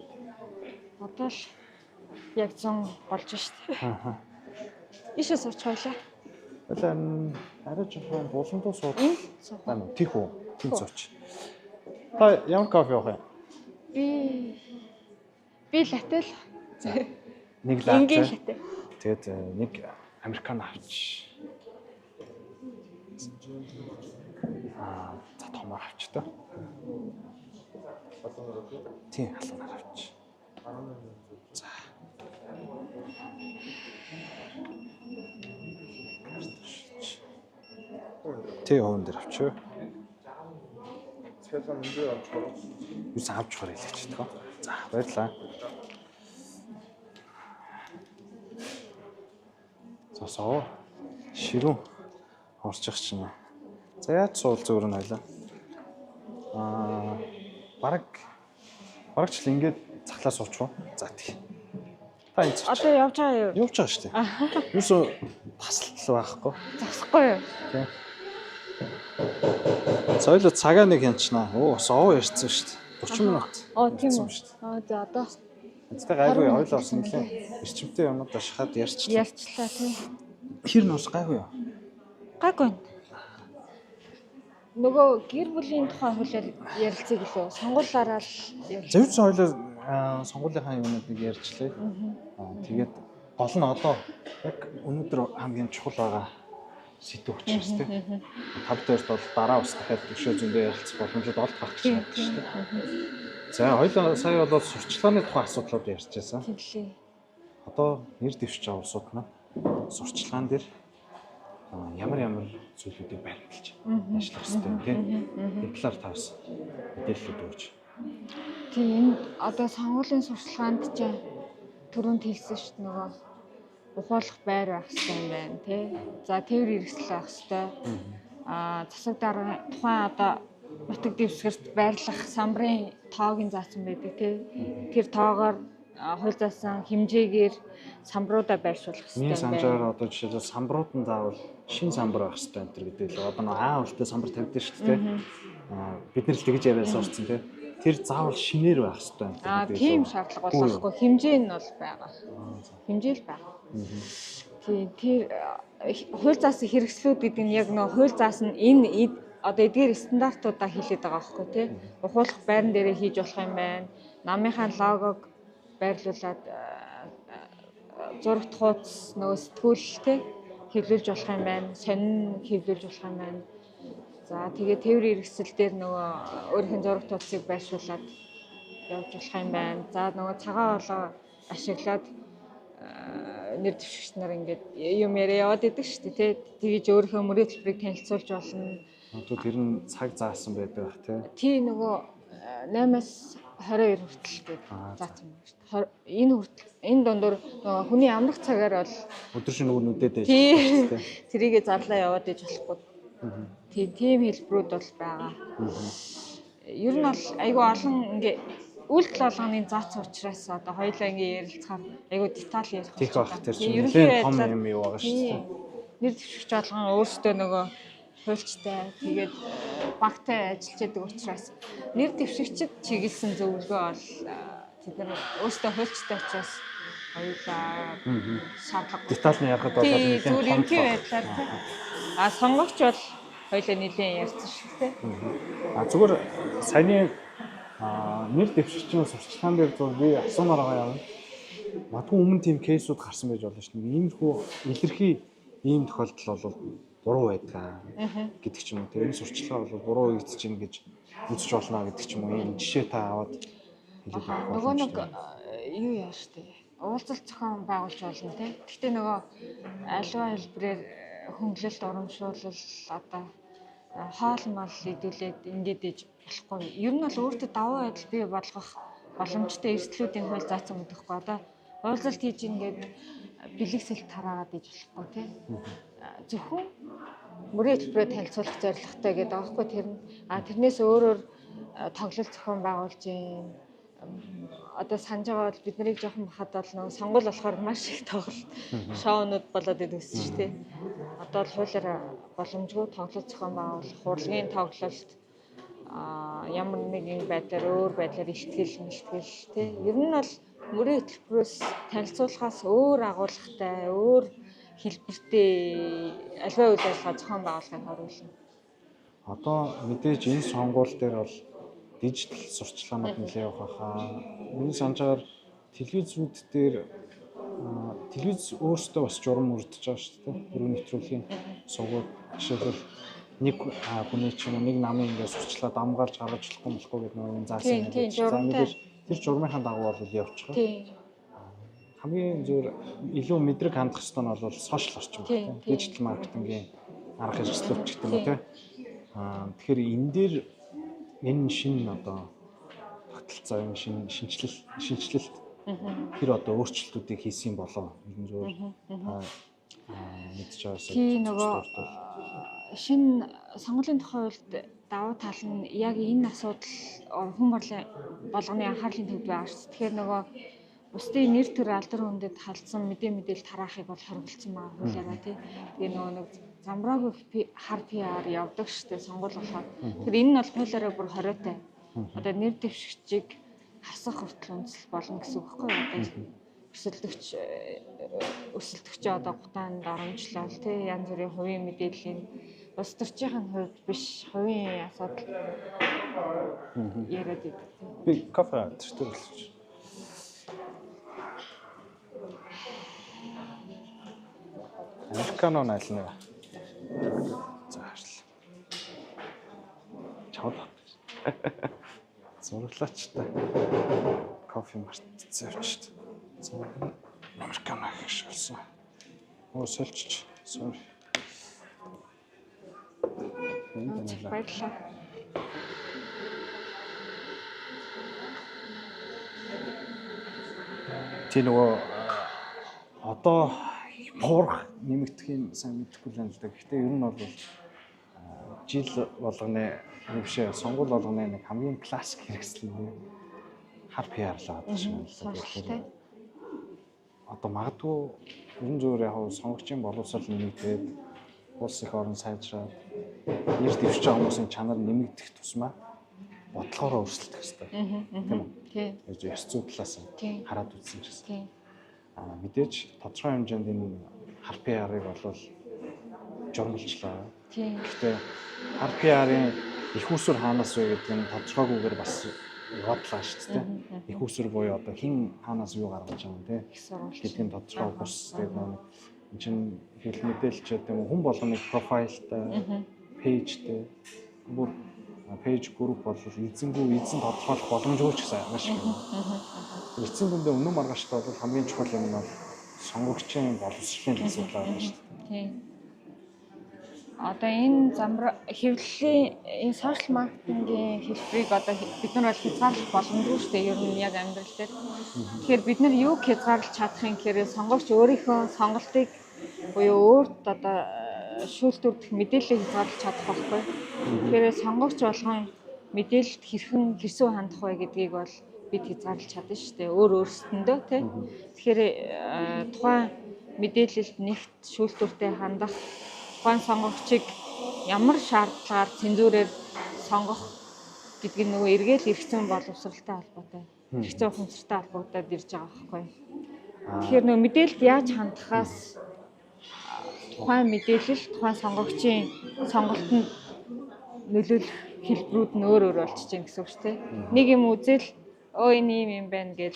[SPEAKER 2] Одоо л яг 100 болж штэ. Ишээ сууч хойлоо.
[SPEAKER 1] Арай жоохон буландуу сууд. Тийх үү? Тийм сууч. Та ямар кофе авах юм?
[SPEAKER 2] Би латте л.
[SPEAKER 1] Нэг латте.
[SPEAKER 2] Ингийн латте.
[SPEAKER 1] Тэгээд нэг американо авч. За томор авч та. Тийм халуунаар авч. За. Тэ хоон дээр авчаа.
[SPEAKER 3] Цэлэн өндөр авч байгаа.
[SPEAKER 1] Юус авч гараа хэлээч таа. За баярлаа. Сосоо ширүүн орчих чинь. За яаж суул зүгээр нь хойлоо. Барагч л ингээд цахлаа суучих уу? За тий. Та энэ
[SPEAKER 2] Одоо явж байгаа юу?
[SPEAKER 1] Явж байгаа шүү дээ. Юусоо тасалт байхгүй.
[SPEAKER 2] Засахгүй юу?
[SPEAKER 1] Тий. Соёлоо цагаа нэг хянчнаа. Соо ярьсан шүү дээ. 40 минут.
[SPEAKER 2] Тийм үү. За одоо.
[SPEAKER 1] Эцтэй гайгүй хойлоо орсон нэлээ. Эрчимтэй юмудаа шахаад ярьчлаа.
[SPEAKER 2] Ярьчлаа тий.
[SPEAKER 1] Хэр нус гайгүй юу?
[SPEAKER 2] Гайгүй. Нөгөө гэр бүлийн тухай хуулиар ярилцгийг лөө сонгуулаараа л
[SPEAKER 1] Зөвхөн хойлоо сонгуулийнхаа юмнуудыг ярьчлаа. Тэгээд гол нь одоо яг өнөөдөр хамгийн чухал байгаа сэдв учраас тийм. Тав дээрт бол дараа ус дахиад өшөө зөндөө ярилцах боломжууд олдох гэж байна шүү дээ. За хоёулаа сая бол сурчлагын тухай асуудлууд ярьчихсан.
[SPEAKER 2] хэллээ.
[SPEAKER 1] Одоо нэр дэвшиж байгаа улсууд маань сурчлагын дээр ямар зүйлүүдийг баримталж ажиллах хэрэгтэй тийм. Энэ талаар тавс мэдээлэлүүд өгч.
[SPEAKER 2] Тийм энэ одоо сонгуулийн сурчлаганд ч түрүүнд хэлсэн шүү дээ нөгөө ухуулах байр байх хэрэгтэй юм байна тий. За тээвэр хэрэгсэл байх хэрэгтэй. Засаг дарганы тухайн одоо нутаг дэвсгэрт байрлах самбарын тоог нь заасан байдаг тий. Тэр тоогоор хууль заасан хэмжээгээр самбаруудаа байршуулах хэрэгтэй юм байна.
[SPEAKER 1] Миний санджаар одоо жишээлбэл самбарууд нь заавал шин самбар байх хэрэгтэй энэ төр гэдэг л одоо нэг үлдээ самбар тавьдаг шүү дээ. Бид нар л тэгж яриад сурцсан тий. Тэр заавал шинээр байх хэрэгтэй энэ төр гэдэг.
[SPEAKER 2] Тийм шаардлага болохгүй. Хэмжээ нь бол байгаа. Хэмжээ л байгаа. Тийм тэр хууль заасан хэрэгслүүд гэдэг нь яг нөө хууль заасан энэ одоо эдгээр стандартуудаа хэлээд байгаа байхгүй тий. Ухуулах байран дээрээ хийж болох юм байна. Намынхаа логог байрлуулад зурагт хуудас нөгөө сэтгүүл тий хэвлүүлж болох юм байна. Сонин хэвлүүлж болох юм байна. За тэгээ тээвэр хэрэгсэл дээр нөгөө өөрийнх нь зурагт хуудсыг байршуулад явж болох юм байна. За нөгөө цагаан болоо ашиглаад нэр дэвшигч нар ингээд юм яриа яваад идэг шүү дээ тий. Тэгэж өөрийнхөө мөрийн төлбөрийг танилцуулж болно.
[SPEAKER 1] Одоо тэр нь цаг заасан байдаг бах тий.
[SPEAKER 2] Тий нөгөө 8-аас 22 хүртэл гээд заасан байна шүү дээ. Энэ дундуур нөгөө хүний амрах цагаар бол
[SPEAKER 1] өдөр шөнө нүдэд байж
[SPEAKER 2] тий. Тэрийгэ зарлаа яваад иж болохгүй. Тий, тийм хэлбэрүүд бол байгаа. Ер нь бол айгүй олон ингээ үйлдэл болгоны заац учраас одоо хоёулаа ингээ ярилцахаар айгүй деталь ярих
[SPEAKER 1] тийх бах тэр чинь нэлээд том юм юу байгаа шүү дээ.
[SPEAKER 2] Нэр дэвшигч болгон өөрсдөө нөгөө хуульчтай тэгээд багтай ажиллаж байдаг учраас нэр дэвшигчд чиглэсэн зөвлөгөө бол тэд нар өөрсдөө хуульчтай учраас хоёулаа шаардлага
[SPEAKER 1] детальны ярихад бол нэлээд том
[SPEAKER 2] байдлаар тий. Сонгогч бол хоёулаа нэлээд ярьсан шүү дээ.
[SPEAKER 1] Зүгээр саяны нэр дэвшигчийн сурчлагын дээр зөв би асуумаар байгаа юм. Магадгүй өмнө тийм кейсүүд гарсан байж болно шүү дээ. Иймэрхүү илэрхий ийм тохиолдол бол буруу байдаг гэдэг ч юм уу. Тэр сурчлага бол буруу үйдэж гин гэж үзэж болно гэдэг ч юм уу. Ийм жишээ та аваад хэлээд өгөх
[SPEAKER 2] нөгөө нэг юу яа штэ. Уулзалт зохион байгуулж болно тий. Гэхдээ нөгөө аливаа хэлбэрээр хөнгөлөлт урамшуулал одоо хоол мал идүүлээд ингээд иж болохгүй. Ер нь бол өөртөө давуу байдал бий болгох боломжтой эрсдлүүдийн хууль заасан гэдэгхгүй. Одоо уулзалт хийж ингээд бэлэгсэл тараагаад иж болохгүй тий. Зөвхөн мөрийн хэлбэрээр танилцуулах зорилготой гэдэг байгаа хгүй тэр нь. Тэрнээс өөрөөр тоглолт зохион байгуулж юм. Одоо санаж байгаа бол бид нарыг жоохон бахад бол нэг сонгол болохоор маш их тоглолт шоунууд болоод идэв шүү дээ. Одоо л хуулиараа боломжгүй тоглолт зохион байгуулах, урлагийн тоглолт ямар нэгэн байдлаар өөр байдлаар ихтгэл тий. Ер нь бол мөрийн хөтөлбөрөөс танилцуулахаас өөр агуулгатай, өөр хэлбэртэй аливаа үйл ажиллагаа зохион байгуулахыг харуулна.
[SPEAKER 1] Одоо мэдээж энэ сонгуул дээр бол дижитал сурчлагынууд нэлээд явах хаа. Миний санджаар телевизүүд дээр телевиз өөртөө бас журам өрдөж байгаа шүү дээ. Бүрэн нэвтрүүлгийн сугууд жишээлбэл нэг хүний ч юм уу нэг намын ингээд сурчлаа дамгаалж гаргаж болохгүй гэдэг нэг заасан байдаг. Тэр журмынхаа дагуу бол явчих. Хамгийн зөвөр илүү мэдрэг хандах ёстой нь бол сошиал орчин байна. Дижитал маркетингийн арга хэрэгслүүд ч гэдэг юм тийм. Тэгэхээр энэ дээр энэ шинэ одоо тогтолцоо юм шинжилэлт тэр одоо өөрчлөлтүүдийг хийсэн болоо ер нь зөвөр мэдж байгаас
[SPEAKER 2] тий нөгөө шинэ сонгуулийн тухай хувьд давуу тал нь яг энэ асуудал хүн болгоны анхаарлын төвд байгаа шүү. Тэгэхээр нөгөө бусдын нэр төр алдар хүндэд халдсан мэдээлэл тараахыг бол хоригдсан байгаа хуулиараа тий. Тэгээ нөгөө нэг замбраагүй хар PR явдаг шүү дээ сонгуул болохоор. Тэгэхээр энэ нь бол хуулиараа бүр хориотой. Одоо нэр дэвшигчийг хасах хүртэл үндэслэл болно гэсэн үг байхгүй юу? Өрсөлдөгч одоо гутаанд оромжлол тий янз бүрийн хувийн мэдээллийн бус төрчийн хувьд биш хувийн асуудал яриад идэв.
[SPEAKER 1] Би кофе төрлөж. Американо найлна. Заашл. Чавд. Зураглаач та. Кофе мартцээвч. Американо хийшүүлсэн. Сольч. Sorry.
[SPEAKER 2] Баярлалаа.
[SPEAKER 1] Тэ нөгөө одоо буурах нэмэгдэхийг сайн мэдэхгүй л юм л да. Гэхдээ ер нь бол жил болгоны нэвшээ сонгуул болгоны нэг хамгийн классик хэрэгсэл нь хар PR л байдаг шиг байна. Одоо магадгүй ер нь зөвөр яг сонгогчийн боловсрол нэмэгдээд улс их орон сайжраад нэр дэвшиж байгаа хүмүүсийн чанар нэмэгдэх тусмаа бодлогоороо өрсөлдөх хэрэгтэй. Тийм үү? Тийм. Ёс зүй талаас нь хараад үзсэн ч гэсэн. Мэдээж тодорхой хэмжээнд энэ хар PR-ыг бол журмалчлаа. Тийм. Гэхдээ хар PR-ын их усүр хаанаас вэ гэдэг нь тодорхойгүйгээр бас яваадлаа шүү дээ. Их усүр буюу одоо хин хаанаас юу гаргаж байгаа юм те гэдэг нь тодорхой бус гэдэг нэг энэ чинь хэл мэдээлч гэдэг юм хүн болгоныг профайлтай пэйжтэй бүр пэйж групп бол эзэн тодорхойлох боломжгүй ч гэсэн маш их. Эцсийн дүндээ өмнө маргааштай бол хамгийн чухал юм нь сонгогчийн боловсролын асуудал байна шүү дээ.
[SPEAKER 2] Тийм. Одоо энэ хэвлэлийн энэ сошиал маркетингийн хэлбэрийг одоо бид нар бол хязгаарлах боломжгүй шүү дээ. Ер нь яг амьдрал дээр. Тэгэхээр бид нар юуг хязгаарлаж чадах юм гэхээр сонгогч өөрийнхөө сонголтыг буюу өөрт одоо шүүлтүрдэх мэдээллийг хязгаарлаж чадах байхгүй. Тэгэхээр сонгогч болгон мэдээлэлд хэрхэн хандах вэ гэдгийг бол бид хязгаарлаж чадна шүү дээ. Өөрсдөндөө тий. Тэгэхээр тухайн мэдээлэлд нэгт шүүлтүртэй хандах тухайн сонгогчийг ямар шаардлагаар цензурээр сонгох гэдэг нь нөгөө эргээл эргэцэн боловсралтай холбоотой. Эргэцэн ухамсартай холбоотой ирж байгаа байхгүй. Тэгэхээр нөгөө мэдээлэлд яаж хандахаас тухайн мэдээлэл тухайн сонгогчийн сонголтод нөлөөлөх хэлбэрүүд нь өөр болчихж байна гэсэн үг шүү дээ. Нэг юм үзэл энэ юм байна гэж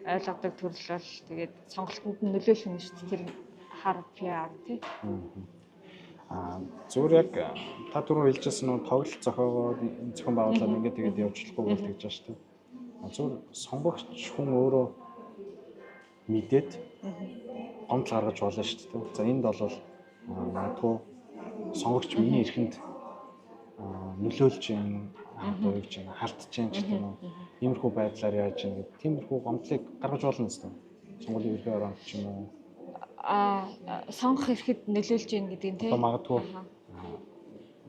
[SPEAKER 2] ойлгодог төрөл бол тэгээд сонголтод нь нөлөөлөх юм шүү дээ. Тэр хар PR тий.
[SPEAKER 1] Зүгээр яг та түрүү хэлжсэн нөө тоглолт зохиогоод зохион байгуулалт ингээд тэгээд явж болохгүй гэж хэлж байгаа шүү дээ. Зүгээр сонгогч хүн өөрөө мэдээд гомдол гаргаж болно шүү дээ. За энд бол магадгүй сонгогч миний эрхэнд нөлөөлж юм одоо юу гэж юм халтж юм ч гэдэг юм. Иймэрхүү байдлаар яаж юм гэдэг тиймэрхүү гомдлыг гаргаж болно шүү дээ. Сонгуулийн ерхий оронд ч юм уу
[SPEAKER 2] сонгох ирэхэд нөлөөлж ийн гэдэг нь тийм.
[SPEAKER 1] Магадгүй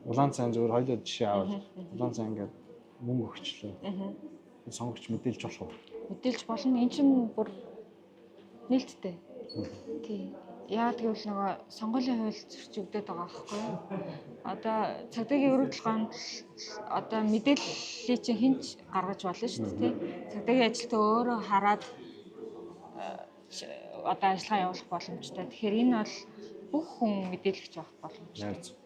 [SPEAKER 1] улаан цайн зүгээр хоёул жишээ аваад улаан цайн ингээд мөнгө өгчлөө. Сонгогч мэдээлж болох уу?
[SPEAKER 2] Мэдээлж болно. Эн чинь бүр нээлттэй. Тийм. Яагаад гэвэл нөгөө сонгуулийн хууль зөрчигдөд байгаа байхгүй юу? Одоо цагдаагийн өргөдөл гомдол одоо мэдээллийг чинь хинч гаргаж болно шүү дээ тийм. Цагдаагийн ажилтан өөрөө хараад одоо ажиллагаа явуулах боломжтой. Тэгэхээр энэ бол бүх хүн мэдээлэгч байх боломжтой.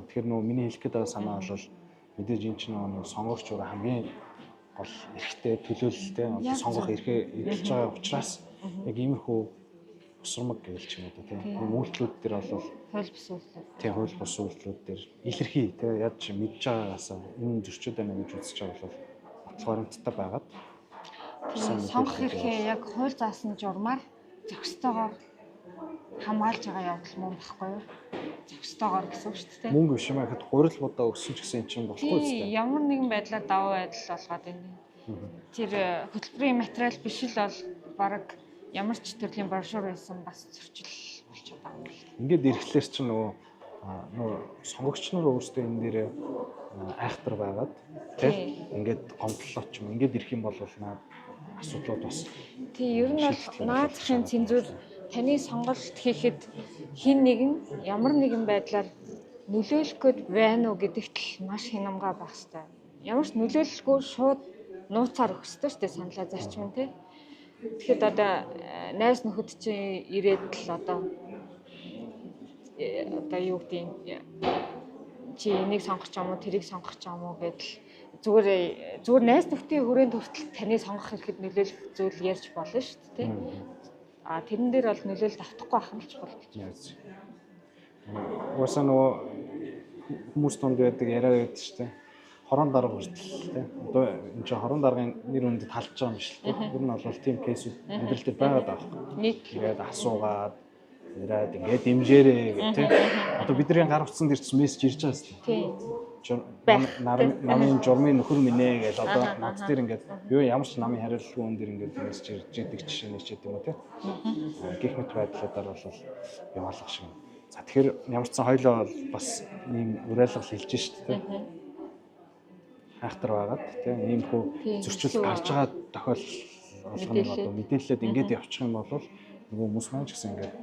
[SPEAKER 1] Тэгэхээр нөгөө миний хэлэх гээд байгаа санаа бол мэдээж энэ чинь нөгөө сонгогч өөрөө хамгийн гол эрхтэй төлөөлөлтэй сонгох эрхээ эдэлж байгаа учраас яг иймэрхүү усурмаг гэлч юм уу тийм. Үйлдэлүүд дээр бол
[SPEAKER 2] хууль бус үйлдэл.
[SPEAKER 1] Тийм хууль бус үйлдэлүүд дээр илэрхий тийм яаж мэдж байгаагаас энэ зөрчил байна гэж үзэж байгаа бол баталгаа баримттай байгаад
[SPEAKER 2] сонгох эрхээ яг хууль заасан журмаар зохистойгоор хамгаалж байгаа явдал мөн баггүй юу? Зохистойгоор гэсэн үг шүү дээ.
[SPEAKER 1] Мөнгө биш юм яхад гурил будаа өгсөн ч гэсэн юм чинь болохгүй үстэй.
[SPEAKER 2] Ямар нэгэн байдлаар давуу байдал болгоод байна. Тэр хөтөлбөрийн материал биш л бол баг ямар ч төрлийн брошюр байсан бас зөрчил болчиход байгаа юм.
[SPEAKER 1] Ингээд ирэхлээр чинь нөгөө сонгогч нар өөрсдөө энэ дээр айхтар байгаад тийм ингээд гомдлоо ч юм ингээд ирэх юм бол асуудлууд бас.
[SPEAKER 2] Тийм ер нь бол наад захын цензур таны сонголт хийхэд хин нэгэн ямар нэгэн байдлаар нөлөөлөх гээд байна уу гэдэгт л маш хянамга байх хэрэгтэй. Ямар ч нөлөөлөлгүй шууд нууцаар өгөх хэрэгтэй шүү дээ саналаа зарчим тий. Тэгэхэд одоо найз нөхөд чинь ирээд л одоо юу гэдэг чи энийг сонгох юм уу тэрийг сонгох юм уу гэдэл зүгээр найз нөхдийн хүрээнд хүртэл таны сонгох ирэхэд нөлөөлөх зүйл ярьж болно шүү дээ тий. Тэрэн дээр бол нөлөөлөлт автахгүй байх нь чухал болж байна.
[SPEAKER 1] Уусаа нөгөө хүмүүс тунд байдаг яриа байдаг шүү дээ. Хорон дарга хүртэл тий. Одоо энэ чинь хорон даргын нэр үндэд талж байгаа юм шиг тий. Ер нь бол тийм кейсүүд амьдрал дээр байгаад байгаа байхгүй.
[SPEAKER 2] Нэг
[SPEAKER 1] тэгээд асуугаад яриад ингээд дэмжээрээ гэх тий. Одоо бидний гар утсан дээр ч мессеж ирж байгаа шүү дээ.
[SPEAKER 2] тий.
[SPEAKER 1] Намын журмын нөхөр минь ээ гэж одоо над дээр ингээд юу ямар ч намын хариултгүй өн дээр ингээд мессеж ирж идэг жишээ нэг ч гэдэм үү тий. Гэх мэт байдлуудаар бол яваалах шиг. За тэгэхээр ямар ч сан хоёлоо бас ийм уриалга хэлж шít тий. Хайхтар байгаад тий ийм хөө зөрчил гарч байгаа тохиолдол болгоно одоо мэдээлэлд ингээд явчих юм бол нөгөө хүмүүс маань ч гэсэн ингээд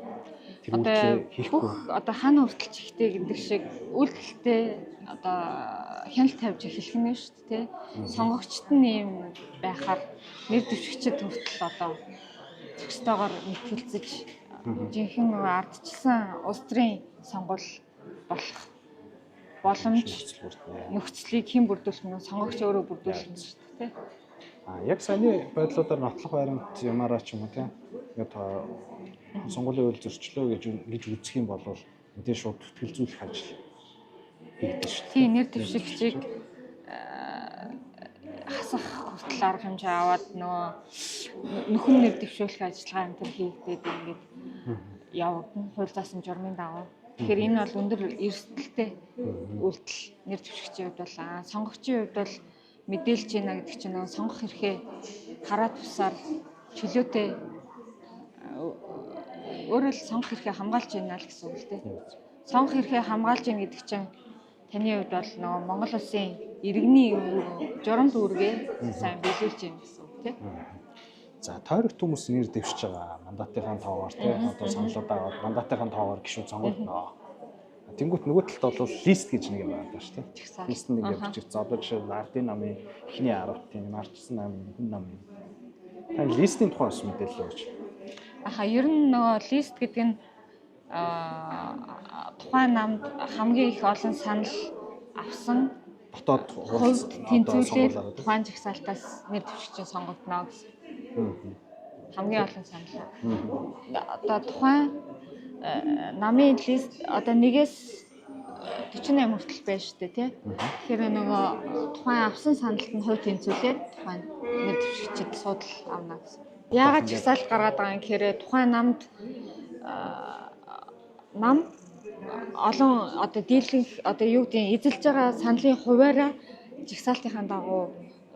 [SPEAKER 1] тэр үйлдэл хийхгүй
[SPEAKER 2] одоо хана хүртэл чихтэй гэдэг шиг үйлдэлтэй одоо хяналт тавьж эхлэх нь шүү дээ тий. Сонгогчд нь ийм байхаар нэр дэвшигчд хүртэл одоо зохистойгоор мэтгэлцэж жинхэнэ нөгөө ардчилсан улс төрийн сонгуул болох боломж нөхцөлийг хэн бүрдүүлэх нь сонгогч өөрөө бүрдүүлэх нь шүү дээ тий.
[SPEAKER 1] Яг саяны байдлуудаар нотлох баримт ямаараа ч юм уу тий. Яг сонгуулийн үйл зөрчлөө гэж үзэх юм бол мэдээ шууд тэтгэлзүүлэх ажил хийгдэж шүү дээ.
[SPEAKER 2] Тийм нэр дэвшигчийг хасах хүртэл арга хэмжээ аваад нөгөө нөхөн нэр дэвшүүлэх ажиллагаа энэ төр хийгдээд ингээд явагдана хууль заасан журмын дагуу. Тэгэхээр энэ бол өндөр эрсдэлтэй үйлдэл нэр дэвшигчийн хувьд бол сонгогчийн хувьд бол мэдээлж байна гэдэг чинь нөгөө сонгох эрхээ хараад тусаар чөлөөтэй өөрөөр сонгох эрхээ хамгаалж байна л гэсэн үг л дээ. Сонгох эрхээ хамгаалж байна гэдэг чинь таны хувьд бол нөгөө Монгол улсын иргэний журамд үүргээ сайн биелүүлж байна гэсэн үг тийм.
[SPEAKER 1] За тойрогт хүмүүс нэр дэвшиж байгаа мандатынхаа тоогоор тийм одоо саналуудаа аваад мандатынхаа тоогоор гишүүд сонгогдно. Тэнгүүт нөгөө талд бол лист гэж нэг юм байна шүү дээ. Лист нэг юм бичигдсэн. Одоо жишээ нь ардын намын эхний 10-ын марчсан намын хүн намын. Тань листийн тухай бас мэдээлэл өгч.
[SPEAKER 2] Ер нь нөгөө лист гэдэг нь тухайн намд хамгийн их олон санал авсан
[SPEAKER 1] дотоод
[SPEAKER 2] хувьд тэнцвүүлээд тухайн жагсаалтаас нэр дэвшигчийн сонгогдно гэсэн. Хамгийн олон санал. Одоо тухайн намын лист одоо 1-ээс 48 хүртэл байна шүү дээ тий. Тэгэхээр нөгөө тухайн авсан саналд нь хувь тэнцвүүлээд тухайн нэр дэвшигчид судал авна гэсэн. Яагаад жагсаалт гаргаад байгаа юм гэхээр тухайн намд нам олон одоо дийлэнх одоо юу гэдэг эзэлж байгаа саналын хуваараа жагсаалтынхаа дагуу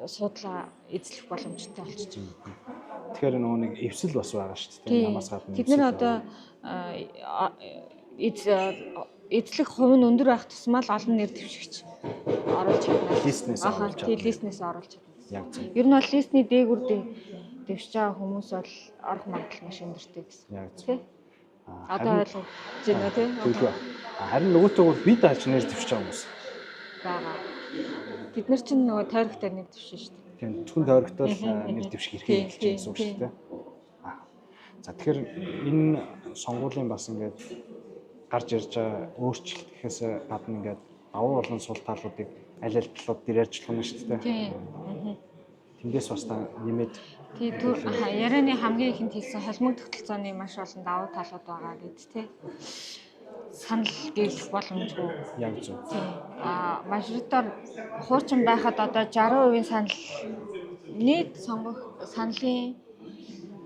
[SPEAKER 2] суудлаа эзлэх боломжтой болчихж байгаа.
[SPEAKER 1] Тэгэхээр нөгөө нэг эвсэл бас байгаа шүү дээ. Намаас гадна.
[SPEAKER 2] Бид нар одоо эзлэх хувь нь өндөр байх тусмаа л олон нэр дэвшигч оруулж чадна.
[SPEAKER 1] Листнээс оруулж чадна.
[SPEAKER 2] Листнээс оруулж чадна.
[SPEAKER 1] Яг зөв.
[SPEAKER 2] Ер нь бол листний дээгүүр дэвшиж байгаа хүмүүс бол орох магадлал маш өндөртэй гэсэн.
[SPEAKER 1] Яг зөв.
[SPEAKER 2] Одоо ойлгож байна тий.
[SPEAKER 1] Харин нөгөөтэйгөө бид алж нэр дэвшиж байгаа хүмүүс
[SPEAKER 2] байгаа. Бид нар чинь нөгөө тойрогтой нэр дэвшин шүү дээ.
[SPEAKER 1] Тийм зөвхөн тойрогтой нэр дэвших хэрэгтэй гэсэн үг шүү дээ. За тэгэхээр энэ сонгуулийн бас ингээд гарч ирж байгаа өөрчлөлт гэхээс гадна ингээд давуу болон сул талуудыг аль аль талууд дээр ярьж болох нь шүү дээ. Тийм. Тэндээс бас та нэмээд
[SPEAKER 2] ярианы хамгийн ихэнд хэлсэн холимог тогтолцооны маш олон давуу талууд байгаа гэдэг тий. Санал дэвших боломжгүй.
[SPEAKER 1] Яг зөв.
[SPEAKER 2] Мажоритар хуучин байхад одоо 60% санал нийт сонгох саналын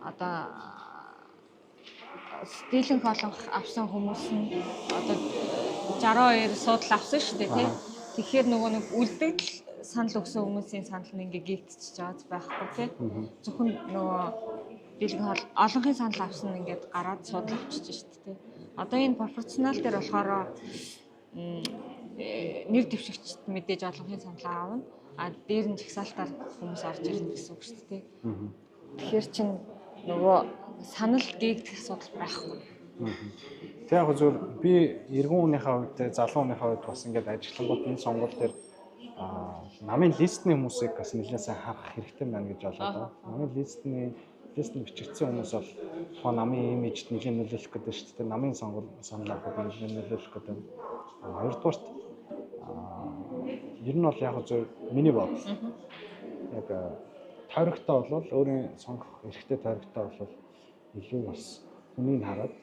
[SPEAKER 2] одоо дийлэнх олон авсан хүмүүс нь одоо 62 суудал авсан шүү дээ тий. Тэгэхээр нөгөө нэг үлдэгдэл санал өгсөн хүмүүсийн санал нь ингээ гэгдчихэж байгаа байхгүй тий. Зөвхөн нөгөө дийлэнх олонхын санал авсан нь ингээд гараад суудал авчиж шүү дээ тий. Одоо энэ пропорционал дээр болохоор нэр дэвшигчд мэдээж олонхын саналаа авна. Дээр нь жагсаалтаар хүмүүс орж ирнэ гэсэн үг шүү дээ. Тэгэхээр чин нөгөө санал гээгдэх асуудал байхгүй.
[SPEAKER 1] Тэг яг зөв би эргэн хүнийхээ хувьд залуу хүнийхээ хувьд бас ингээд ажиллангууд энэ сонгуул дээр намын листний хүмүүсийг бас нэлээд сайн харах хэрэгтэй байна гэж болоод байна. Намын лист бичигдсэн хүмүүс бол намын имижд нэлээд нөлөөлөх гэдэг шүү дээ. Намын санал авахд нэлээд нөлөөлөх гэдэг. Хоёрдугаарт ер нь бол яг зөв миний бодол. Яг тойрогтой бол өөрийн сонгох эрхтэй тойрогтой бол илүү бас хүнийг хараад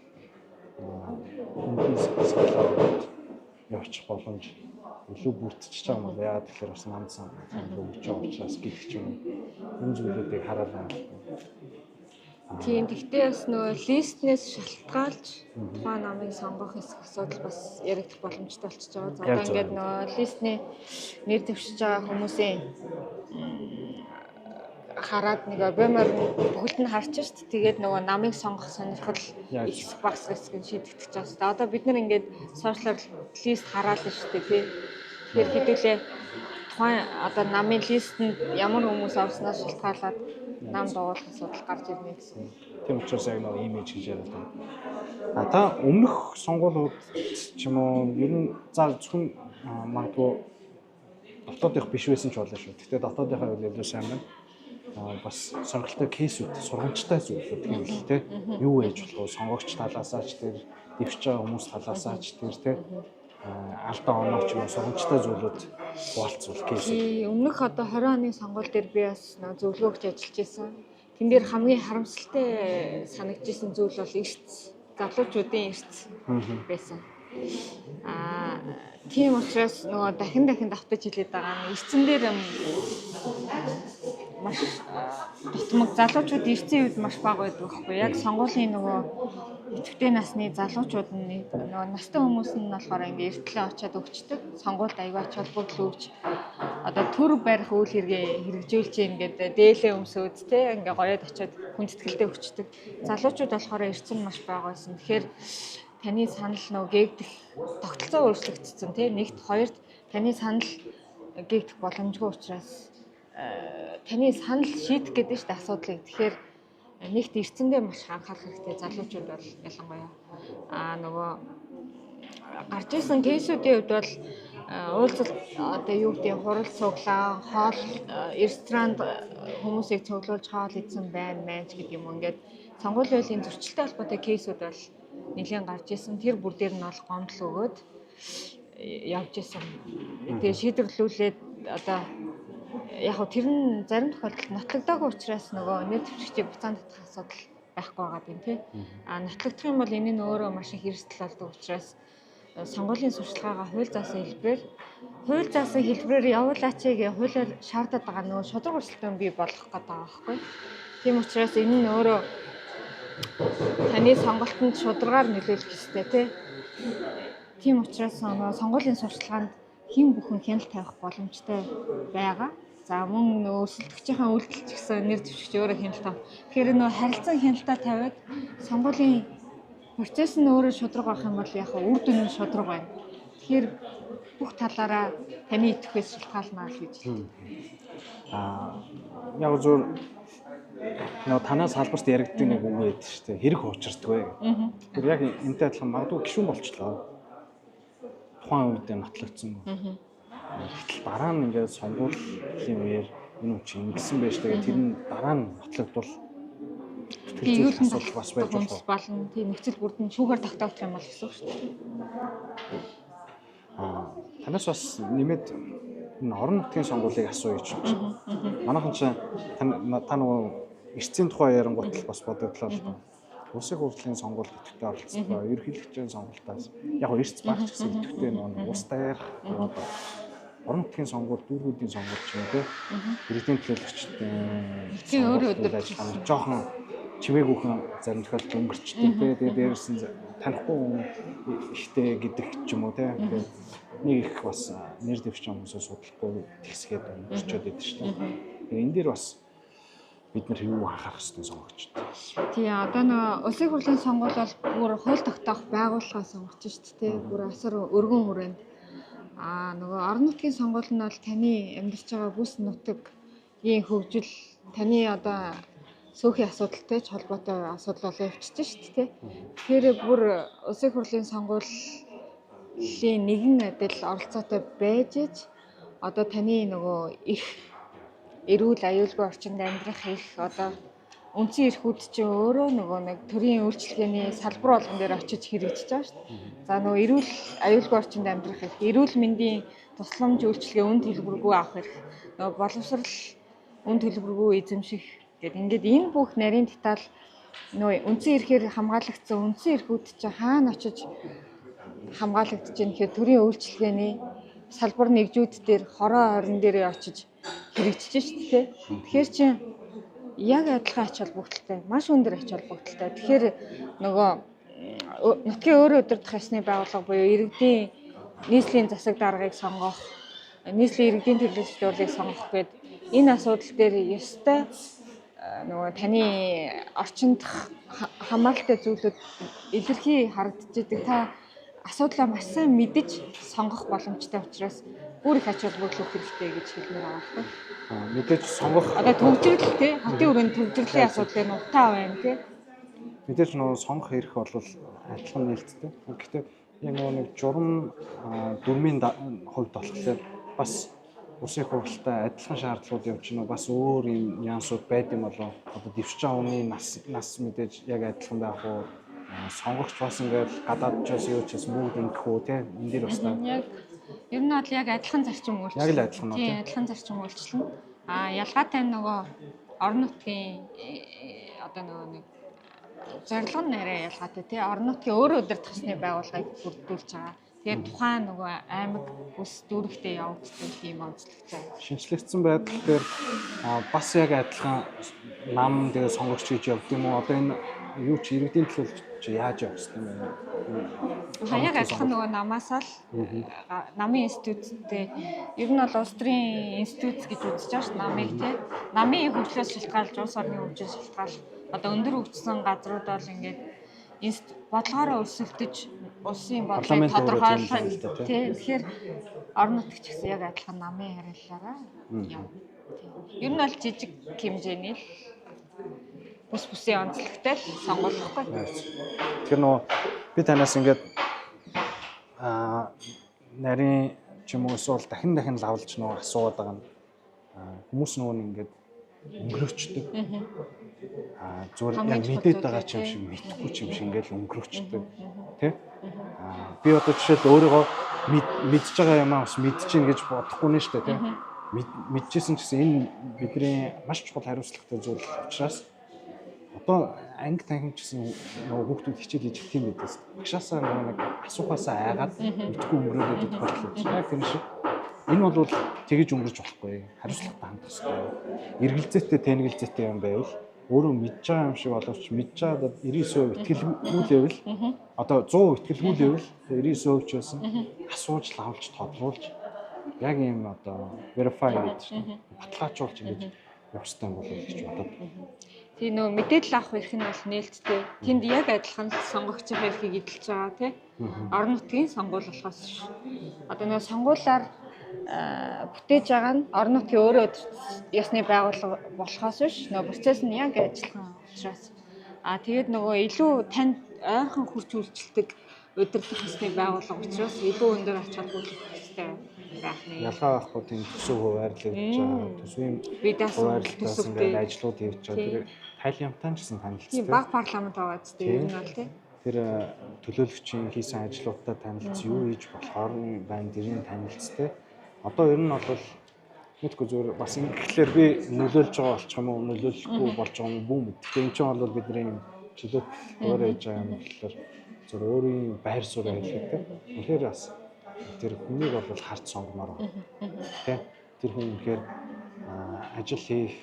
[SPEAKER 1] үндис скалаад явчих боломж илүү бүрдчихэж байгаа юм байна. Яагаад тэгэхээр бас намд санал өгч байгаа учраас гэдэг ч юм энэ зүйлүүдийг хараад байна.
[SPEAKER 2] Тийм гэхдээ бас нөгөө листнээс шалтгаалж тухайн намыг сонгох асуудал бас яригдах боломжтой болчихж байгаа. За одоо ингээд нөгөө листний нэр дэвшиж байгаа хүмүүсийн хараад нэг обемор бүгд нь харж шít. Тэгээд нөгөө намыг сонгох сонирхол ихсэх багасгах шийдэгдэж байгаа. За одоо бид нар ингээд сошиал лист хараал нь шүү дээ тий. Тэгэхээр хэдүүлээ тухайн одоо намын листэнд ямар хүмүүс орсноос шалтгаалаад нам дагуулах асуудал гарч ирнэ гэсэн.
[SPEAKER 1] Тийм учраас яг нэг имиж гэж яриад байна. Та өмнөх сонгуулиуд ч юм уу ер нь за зөвхөн магадгүй дотоодынх биш байсан ч болно шүү. Гэхдээ дотоодынхаа үйл илүү сайн байна. Бас сонирхолтой кейсүүд, сургамжтай зүйлүүд гэвэл тий юу ээж болох вэ? Сонгогч талаасаа ч тэр дэвшиж байгаа хүмүүс талаасаа ч тэр тий алдаа онооч юм сургамжтай зүйлүүд хуваалцвал кейсүүд.
[SPEAKER 2] Өмнөх одоо 20 оны сонгуул дээр би бас зөвлөгөөгч ажиллаж байсан. Тэн дээр хамгийн харамсалтай санагдчихсан зүйл бол эрс залуучуудын эрс байсан. Тийм учраас нөгөө дахин давтаж хэлээд байгаа нь эрсцэн дээр маш маш дутмаг залуучууд эртний үед маш бага байдаг байхгүй. Яг сонгуулийн нөгөө идэвхтэй насны залуучууд нь нөгөө настай хүмүүс нь болохоор ингээ эртлээ очиад өгчдөг. Сонгуульд аягач холбогдол өгч одоо төр барих үйл хэрэгээ хэрэгжүүлж ингээд дээлээ өмсөөд те ингээ гоёд очиад хүндэтгэлтэй өгчдөг. Залуучууд болохоор эрчим маш бага байсан. Тэгэхээр таны санал нөгөө гээгдэх тогтолцоо өөрчлөгдсөн те. Нэгт хоёрт таны санал гээгдэх боломжгүй учраас таны санал шийдэх гэдэг шүү дээ асуудлыг. Тэгэхээр нэгт эрцэндээ маш анхаарах хэрэгтэй залуучууд бол ялангуяа нөгөө гарч исэн кейсүүдийн хувьд бол уулзалт одоо юу гэдэг хурал цуглаан, хоол, ресторанд хүмүүсийг цуглуулж хоол идсэн байна ч гэдэг юм. Ингээд сонгуулийн хуулийн зөрчилтэй холбоотой кейсүүд бол нэлээд гарч исэн. Тэр бүр дээр нь бол гомдол өгөөд явж исэн. Тэгээ шийдвэрлүүлээд одоо яг хөө тэр нь зарим тохиолдолд нотлогдоогүй учраас нөгөө нэр дэвшигчийг буцаан татах асуудал байхгүй байгаа юм тий. Нотлогдох юм бол энэ нь өөрөө маш их эрсдэл болдог учраас сонгуулийн сурчлагаагаа хууль заасан хэлбэрээр явуулаач гэж хуулиар шаардаад байгаа нөгөө шударга өрсөлдөөн бий болгох гэдэг байгаа байхгүй. Тийм учраас энэ нь өөрөө таны сонголтод шударгаар нөлөөлөх ёстой тий. Тийм учраас нөгөө сонгуулийн сурчлагаанд хэн бүхэн хяналт тавих боломжтой байгаа. За мөн өрсөлдөгчийн үйлдэл ч гэсэн нэр дэвшигч өөрөө хяналт авах. Тэгэхээр нөгөө харилцан хяналтаа тавиад сонгуулийн процесс нь өөрөө шударга байх юм бол яг үр дүн нь шударга байна. Тэгэхээр бүх талаараа таны идэвхээс шалтгаална л гэж хэлдэг.
[SPEAKER 1] Яг зөв нөгөө танаас салбарт яригддаг нэг үг байдаг шүү дээ. Хэрэг хуучирдаггүй. Тэр яг энэтэй адилхан магадгүй гишүүн болчлоо. Тухайн үед нотлогдсон. Гэтэл дараа нь ингээд сонгуулийн үеэр энэ үчи ингэсэн байж тэгээ тэр нь дараа нь нотлогдвол
[SPEAKER 2] юу л асуудал бас байж болно. Тийм нөхцөл бүрдэн шүүхээр тогтоогдох юм бол гэсэн үг шүү дээ.
[SPEAKER 1] Танаас бас нэмээд энэ орон нутгийн сонгуулийг асууя гэж байна. Манайхан чинь та нөгөө эрсцийн тухай ярангуут бас бодогдлоо л доо. Улсын хурлын сонгуульд идэвхтэй оролцлоо. Ерөнхийлөгчийн сонгуультаас яг гоо эрсц багч гэсэн идэвхтэй нөгөө ус даяар одоо орон нутгийн сонгуул, дүүргүүдийн сонгуул ч юм уу те. Иргэдийн төлөөлөгчтэй
[SPEAKER 2] өөр өдөр
[SPEAKER 1] ажиллагаа жоохон чимээгүйхэн зарим тохиолдолд өнгөрчтэй те. Тэгээ дээрээс нь танихгүй ихтэй гэдэг ч юм уу те. Тэгээ нэг их бас нэр дэвшиж байгаа хүмүүсээ судлахгүй тэгсгээд өнгөрчөөд байдаг шүү дээ. Тэгээ энэ дээр бас бид нар юу анхаарах ёстой сонгогчд.
[SPEAKER 2] Тий, одоо нөгөө улсын хурлын сонгуул бол бүр хууль тогтоох байгууллагаа сонгож шүү дээ. Бүр асар өргөн хүрээнд. Нөгөө орон нутгийн сонгуул нь бол таны амьдарч байгаа бүс нутгийн хөгжил, таны одоо сөөхийн асуудалтай ч холбоотой асуудал болоо явчихсан шүү дээ. Тэгэхээр бүр улсын хурлын сонгуулийн нэгэн адил оролцоотой байж ич одоо таны нөгөө их эрүүл аюулгүй орчинд амьдрах их одоо үндсэн эрхүүд чинь өөрөө нөгөө нэг төрийн үйлчилгээний салбар болгон дээр очиж хэрэгжиж байгаа шүү дээ. За нөгөө эрүүл аюулгүй орчинд амьдрах их, эрүүл мэндийн тусламж үйлчилгээ үн төлбөргүй авах их, нөгөө боловсрал үн төлбөргүй эзэмших гэдэг. Ингээд энэ бүх нарийн деталь нөгөө үндсэн эрхээр хамгаалагдсан үндсэн эрхүүд чинь хаана очиж хамгаалагдаж байна гэхээр төрийн үйлчилгээний салбар нэгжүүд дээр хороо орон дээр очиж хэрэгжиж шүү дээ. Тэгэхээр чинь яг адилхан ач холбогдолтой, маш өндөр ач холбогдолтой. Тэгэхээр нөгөө нутгийн өөрөө удирдах ёсны байгууллага буюу иргэдийн нийслэлийн засаг даргыг сонгох, нийслэлийн иргэдийн төлөөлөгч урлыг сонгох гэдэг энэ асуудал дээр ёстой нөгөө таны орчинд хамааралтай зүйлүүд илэрхий харагдаж идэг. Та асуудлаа маш сайн мэдж сонгох боломжтой учраас бүр их ач холбогдол өгөх хэрэгтэй гэж хэлмээр байгаа байхгүй.
[SPEAKER 1] Мэдээж сонгох
[SPEAKER 2] одоо төвчрөл тий хотын өрөөнд төвчрлийн асуудал нь утаа байна тий.
[SPEAKER 1] Мэдээж нөгөө сонгох эрх бол адилхан нээлттэй. Гэхдээ яг нөгөө нэг журам дүрмийн хувьд болохоор бас улсын хурлтай адилхан шаардлагууд явж байна. Бас өөр юм нюансууд байд юм болоо. Одоо дэвшиж байгаа хүний нас мэдээж яг адилхан байх уу? Сонгогч бас ингээд гадаадчаас юу ч гэсэн бүгд ингэх үү те энэ дэр бас
[SPEAKER 2] яг ер нь бол яг адилхан зарчим үйлчлэн.
[SPEAKER 1] Яг л адилхан уу?
[SPEAKER 2] Тийм адилхан зарчим үйлчлэн. Ялгаатай нөгөө орон нутгийн одоо нөгөө нэг зорилго нь арай ялгаатай тий. Орон нутгийн өөрөө удирдах ёсны байгууллагыг бүрдүүлж байгаа. Тэгээд тухайн нөгөө аймаг бүс дүүрэгтээ явагддаг тийм онцлогтой байгаа.
[SPEAKER 1] Шинжлэгдсэн байдал дээр бас яг адилхан нам дээр сонгогч гэж явд юм уу? Одоо энэ юу ч иргэдийн төлөөлж яаж явах юм бэ?
[SPEAKER 2] Яг адилхан нөгөө намаасаа л намын институттэй ер нь бол улс төрийн институт гэж үзэж байгаа шүү намыг тий. Намын хөгжлөөс шалтгаалж улс орны хөгжлөөс шалтгаалж одоо өндөр хөгжсөн газрууд бол ингээд бодлогоороо өсөлдөж улсын бодлогыг тодорхойлох тий. Тэгэхээр орон нутгч гэсэн яг адилхан намын харилцаараа юм. Ер нь бол жижиг хэмжээний л бүс бүсийн онцлогтой л сонгуулахгүй.
[SPEAKER 1] Тэгэхээр нөгөө би танаас ингээд нарийн ч юм уу эсвэл дахин лавлж нөгөө асууад байгаа нь хүмүүс нөгөө ингээд өнгөрөөчдөг. Зүгээр яг мэдээд байгаа ч юм шиг мэдхгүй ч юм шиг ингээд өнгөрөөчдөг. Тэ? Би одоо жишээл өөрийгөө мэдж байгаа юм аа бас мэдчихээн гэж бодохгүй нэ штэ тэ. Мэдчихсэн ч гэсэн энэ бидний маш чухал хариуцлагатай зүйл учраас одоо анги танхим ч гэсэн нөгөө хүүхдүүд хичээл хийж их юм байдаас багшаасаа нэг асуухаасаа айгаад мэдгүй өнгөрөөд тохиолдол. Яг тэр шиг энэ бол тэгэж өнгөрч болохгүй. Хариуцлагатай хандах хэрэгтэй. Эргэлзээтэй тэнэгэлзээтэй юм байвал өөрөө мэдж байгаа юм шиг боловч мэдж байгаа 99% итгэлгүй левел одоо 100% итгэлгүй левел 99% ч байсан асууж лавлж тодруулж яг юм одоо verify гэж баталгаажуулж ингэж явах хэрэгтэй юм болов гэж бодод.
[SPEAKER 2] Тийм нөө мэдээлэл авах эрх нь бол нээлттэй. Тэнд яг адилхан сонгогчийн эрхийг эдэлж байгаа тий. Орон нутгийн сонгуул болохоос ш. Одоо нөө сонгуулаар бүтээж байгаа нь орон нутгийн өөрөө ёсны байгууллага болохоос биш. Нөө процесс нь яг адилхан учраас. Тэгээд нөгөө илүү танд ойрхон хурц үйлчлдэг удирдах ёсны байгууллага учраас илүү өндөр ач холбогдол хэрэгтэй байх нэ.
[SPEAKER 1] Ялгаа байхгүй тийм төсөв хуваарлаж байгаа төсвийн хуваарлалтаас ингээд ажлууд хийж байгаа. Тэр тайлын юмтай ч гэсэн танилцдаг.
[SPEAKER 2] Тийм баг парламент байгаа ч тийм энэ бол тийм.
[SPEAKER 1] Тэр төлөөлөгчийн хийсэн ажлуудтай танилцж юу хийж болохоор байна дэрийн танилцтай. Одоо ер нь бол мэдгүй зүгээр бас ингэхлээр би нөлөөлж байгаа болчих юм уу нөлөөлөхгүй болж байгаа юм бүү мэд. Тэгэхээр энэ чинь бол бидний чөлөөт өөрөө хийж байгаа юм болохоор зөв өөрийн байр сууриа хэлэхдээ тэгэхээр бас тэр хүнийг бол харж сонгомоор байна. Тэ тэр хүн үнэхээр ажил хийх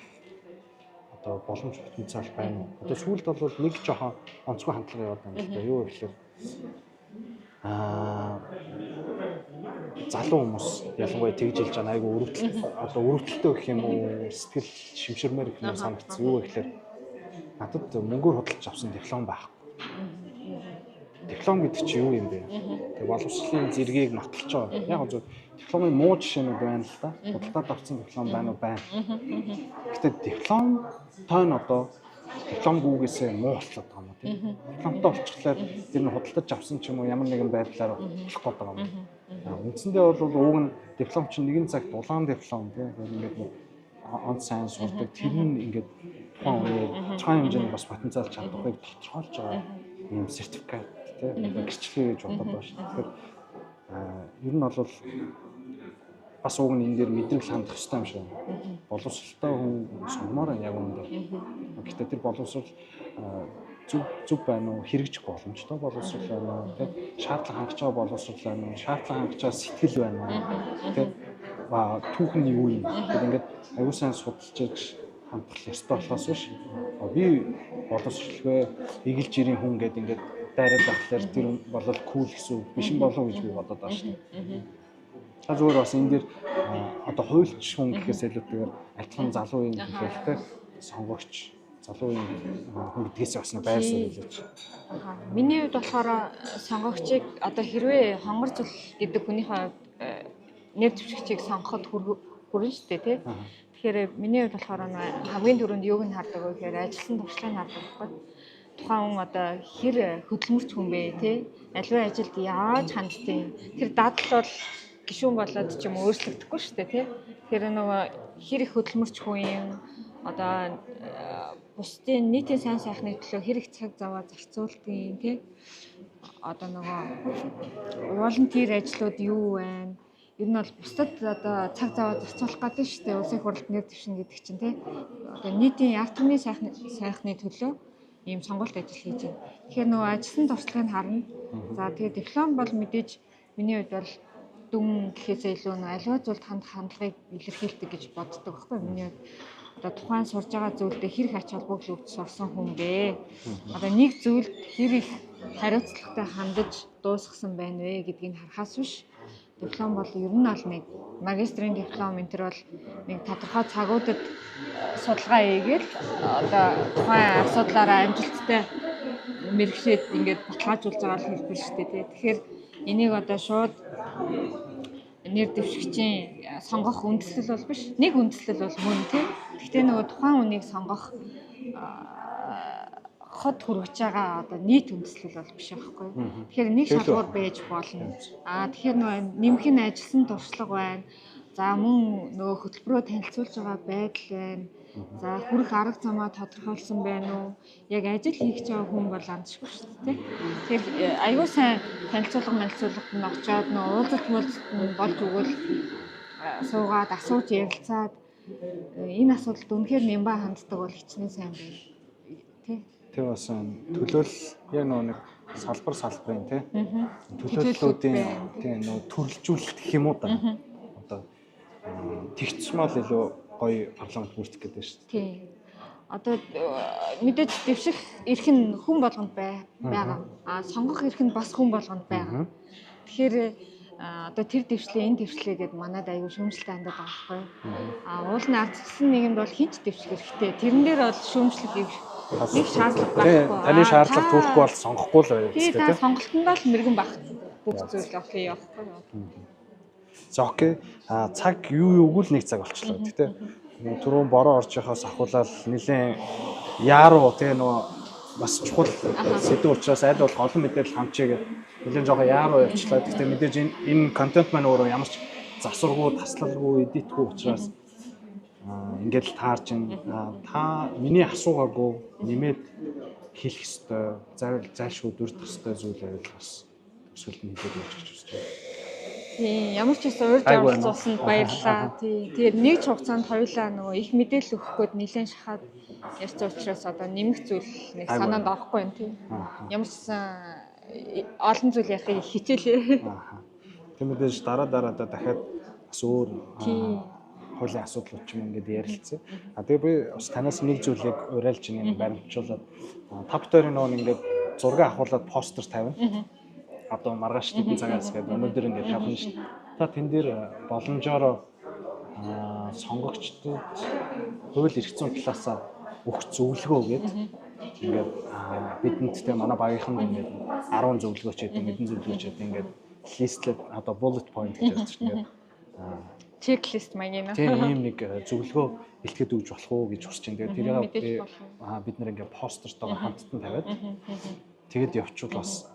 [SPEAKER 1] одоо боломж потенциал байна уу? Одоо сүүлд бол нэг жоохон онцгой хандлага яваад байна л да. Юу гэхээр залуу хүмүүс ялангуяа тэгж хэлж байгаа айгу өрөвдөлт одоо өрөвдөлтөө гэх юм уу сэтгэл шимширмээр гэх юм санагдсан. Юу гэхээр надад мөнгөөр худалдаж авсан диплом байхгүй. Диплом гэдэг чинь юу юм бэ? Тэг боловсролын зэргийг нотолж байгаа. Яг зөв дипломын муу жишээнүүд байна л да. Худалдаад авсан диплом байна уу? Байна. Гэхдээ диплом тойн одоо дипломгүйгээсээ муу болчиход байгаа юм тийм. Дипломтой болчихлоор тэр нь худалдаж авсан ч юм уу ямар нэгэн байдлаар болох гээд байгаа юм. Үндсэндээ бол уг нь диплом чинь нэгэн цагт улаан диплом тийм ингээд онц сайн сурдаг. Тэр нь ингээд тухайн үеийн цаана хэмжээний бас потенциал чадварыг тодорхойлж байгаа юм сертификат тийм гэрчлэгээ гэж бодоод байна шүү. Тэгэхээр ер нь бол бас уг нь энэ дээр мэдрэл хандах хэрэгтэй юм шиг байна. Боловсролтой хүн сонгомоор яг үүндээ. Гэхдээ тэр боловсрол зүв байна уу, хэрэгжих боломжтой боловсрол байна уу, тийм шаардлага хангаж байгаа боловсрол байна уу, шаардлага хангаж байгаа сэтгэл байна уу, тийм түүхэн юу юм. Тэгэхээр ингээд аюул сайн судалж гэж хандах ёстой болохоос биш. Би боловсролгүй эгэлж ирийн хүн гэдэг ингээд дайраад байхлаар тэр бол кул гэсэн үг биш болов уу гэж би бодоод байна шүү дээ. Зүгээр бас энэ дэр одоо хуульч хүн гэхээс илүүтэйгээр адилхан залуу юм гэхэлтэй сонгогч залуу юм хүн гэдгээс бас байр суурь хэлж.
[SPEAKER 2] Миний хувьд болохоор сонгогчийг одоо хэрвээ хонгор зул гэдэг хүнийхээ нэр дэвшигчийг сонгоход хүрэн штэ тий. Тэгэхээр миний хувьд болохоор хамгийн түрүүнд юуг нь хардаг вэ гэхээр ажилсан туршлагыг хардаг байхгүй. Тухайн хүн одоо хэр хөдөлмөрч хүн бэ тий. Аливаа ажилд яаж ханддаг. Тэр дадал бол гишүүн болоод ч юм өөрчлөгдөхгүй шүү дээ тий. Тэгэхээр нөгөө хэр их хөдөлмөрч хүн юм одоо бусдын нийтийн сайн сайхны төлөө хэр их цаг зав зарцуулдгийг тий. Одоо нөгөө волонтер ажлууд юу байна? Ер нь бол бусдад одоо цаг зав зарцуулах гэдэг шүү дээ. Улсын хурлд нэр дэвшин гэдэг чинь тий. Одоо нийтийн яг түмний сайхны төлөө ийм сонголт ажил хийж байна. Тэгэхээр нөгөө ажилласан туршлагыг харна. За тэгээд диплом бол мэдээж миний хувьд бол дүн гэхээсээ илүү аливаа зүйлд хандлагыг илэрхийлдэг гэж боддог байхгүй миний хувьд. Одоо тухайн сурж байгаа зүйлдээ хэрэг ач холбогдол өгч сурсан хүн бэ? Одоо нэг зүйлд хэр их хариуцлагатай хандаж дуусгасан байна вэ гэдгийг харахаас биш. Диплом бол ер нь бол нэг магистрийн диплом энэ төр бол нэг тодорхой цагуудад судалгаа хийгээл одоо тухайн асуудлаараа амжилттай мэрэгшээд ингээд баталгаажуулж байгаа л хэлбэр шүү дээ тий. Тэгэхээр энийг одоо шууд нэр дэвшигчийн сонгох үндэслэл бол биш. Нэг үндэслэл бол мөн тий. Гэхдээ нөгөө тухайн үнийг сонгох хот хүрэж байгаа одоо нийт үндэслэл бол биш байхгүй. Тэгэхээр нэг шалгуур байж болно. Тэгэхээр нөгөө нэмэх нь ажилласан туршлага байна. За мөн нөгөө хөтөлбөрөөр танилцуулж байгаа байдал байна. За хүрэх арга замаа тодорхойлсон байна уу? Яг ажил хийх гэж байгаа хүн бол андшгүй шүү дээ. Тэгэхээр аюу сайн танилцуулгад нь очиод нөгөө уулзалт болж өгвөл суугаад асууж ярилцаад энэ асуудалд үнэхээр нямбаа ханддаг бол хичнээн сайн байна. Тий.
[SPEAKER 1] Тэг бас төлөөлөл яг нэг салбарын тий. Төлөөллүүдийн тий нөгөө төрөлжүүлэлт гэх юм уу да. Одоо тэгчмэл илүү гоё парламент бүрдэх гэдэг шүү дээ.
[SPEAKER 2] Тий. Одоо мэдээж дэвших эрх нь хүн болгонд байгаа. Сонгох эрх нь бас хүн болгонд байгаа. Тэгэхээр одоо тэр дэвшлээ энэ дэвшлээ гэдээ манайд аягүй шүүмжлэлтэй хандаад байгаа байхгүй. Уулын ард зэвсэн нэгэнд бол хинч дэвших хэрэгтэй. Тэрэн дээр бол шүүмжлэл нэг шаардлага байхгүй.
[SPEAKER 1] Таны шаардлага түүхгүй бол сонгохгүй л байх
[SPEAKER 2] хэрэгтэй. Тий, сонголтондоо л мэрэгэн баг бүх зүйл окей явахгүй.
[SPEAKER 1] За окей. Цаг юуг л нэг цаг болчлоо. Гэтэ түрүүн бороо орж яхаас ахуулаад нэлээд яаруу тэгээ нөгөө бас чухал сэдв учраас аль болох олон мэдээлэл хамчээ гэдэг нэлээд жоохон яаруу явчлаа. Гэтэ мэдээж энэ контент маань өөрөө ямар ч засваргүй, таслалгүй, эдитгүй учраас ингээд л таарч байна. Та миний асуугаагүй нэмээд хэлэх ёстой, зайлшгүй дурдах ёстой зүйл байвал бас өсвөлд нь хэлээд өгч хүсэж байна.
[SPEAKER 2] Тийм, ямар ч гэсэн урьд оролцуулсанд баярлалаа. Тийм. Тэгээд нэг ч хугацаанд хоёулаа нөгөө их мэдээлэл өгөх гээд нэлээд шахаад ярьсан учраас одоо нэмэх зүйл нэг санаанд орохгүй юм тийм. Ямар ч гэсэн олон зүйл яхахыг хичээлээ.
[SPEAKER 1] Тийм мэдээж дараа дахиад бас өөр хуулийн асуудлууд ч юм ингээд ярилцсан. Тэгээ би бас танаас нэг зүйлийг уриалж нэг баримтжуулаад тавтойрын нөгөө ингээд зураг авахуулаад постэр тавина. Одоо маргааш хэдэн цагаас гээд өнөөдөр ингээд тавьна шүү дээ. Та тэн дээр боломжоор сонгогчдод хууль эрх зүйн талаасаа өгч зөвлөгөө гээд ингээд бидэнд тэ манай багийнхан ингээд 10 зөвлөгөөч гэдэг, хэдэн зөвлөгөөч гэдэг ингээд листлээд одоо bullet point гэж ярьж байна.
[SPEAKER 2] Чеклист маягийн.
[SPEAKER 1] Тийм ийм нэг зөвлөгөө бэлтгэж өгч болох уу гэж хүсэж байна. Тэгээд тэрийг бид нэр ингээд постертойгоо хамттан тавиад тэгэд явчвал бас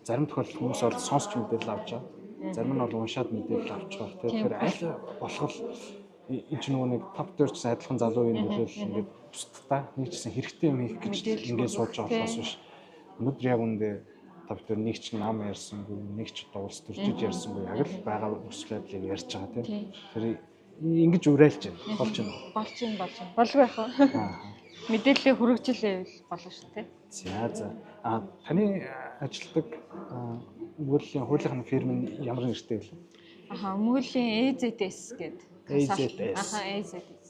[SPEAKER 1] зарим тохиолдолд хүмүүс бол сонсч мэдээлэл авч байгаа. Зарим нь бол уншаад мэдээлэл авч байгаа. Тэгэхээр аль болох энэ ч нөгөө нэг топ дээр ч адилхан залуу юм болов ингээд бусдаа нэг ч гэсэн хэрэгтэй юм хийх гэж ингээд сууж байгаа болохоос биш. Өнөөдөр яг үндэ топ дээр нэг ч нам ярьсангүй, нэг ч одоо улс төрчиж ярьсангүй яг л байгаа өсвөлдлийг ярьж байгаа тийм. Тэр ингэж уриалж байна. Болж байна.
[SPEAKER 2] Болгүй яах вэ? Мэдээллийг хүргэжлээвэл болно шүү дээ.
[SPEAKER 1] За. Таны ажилладаг мөрлийн хуулийнхын фирм нь ямар нэртэй вэ?
[SPEAKER 2] Мөрлийн AZS гэдэг. AZS.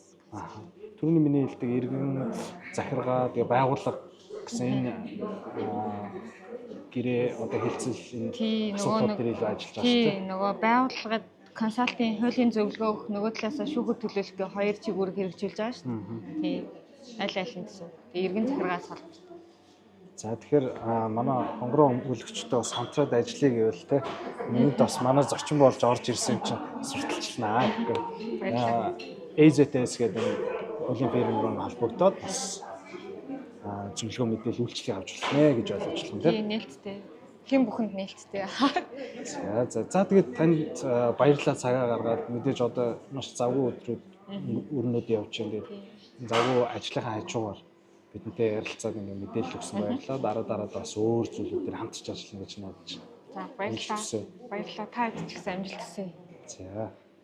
[SPEAKER 1] Түрүүний миний хэлдэг иргэн захиргаа тэгээ байгууллага гэсэн энэ гэрээ одоо хэлцэл энэ асуудал дээр илүү ажиллаж байгаа шүү дээ.
[SPEAKER 2] Нөгөө байгууллагад консалтинг хуулийн зөвлөгөө өгөх нөгөө талаасаа шүүхэд төлөөлөлтөө хоёр чигээр хэрэгжүүлж байгаа шүү дээ. Тийм. Аль нь гэсэн. Тэгээ иргэн захиргаас салж.
[SPEAKER 1] За тэгэхээр манай хонгороо өмгөөлөгчтэй бас хамтраад ажиллая гэвэл те минийд бас манай зочин болж орж ирсэн юм чинь сурталчилнаа гэхгүй. AZS гэдэг хуулийн фирм руу холбогдоод бас зөвлөгөө мэдээлэл үйлчлэг авч болох нэ гэж ойлгож байна те.
[SPEAKER 2] Тийм нээлттэй. Хэн бүхэнд нээлттэй.
[SPEAKER 1] За тэгээд танд баярлалаа цагаа гаргаад мэдээж одоо маш завгүй өдрүүд өрнөд явж байгаа. Тэгээд завгүй ажлынхаа хажуугаар бидэнтэй ярилцаад ингээ мэдээлэл өгсөн баярлалаа. Дараа бас өөр зүйлүүдээр хамтарч ажиллана гэж надад.
[SPEAKER 2] За баярлалаа. Та хэд ч гэсэн амжилт хүсье.
[SPEAKER 1] За.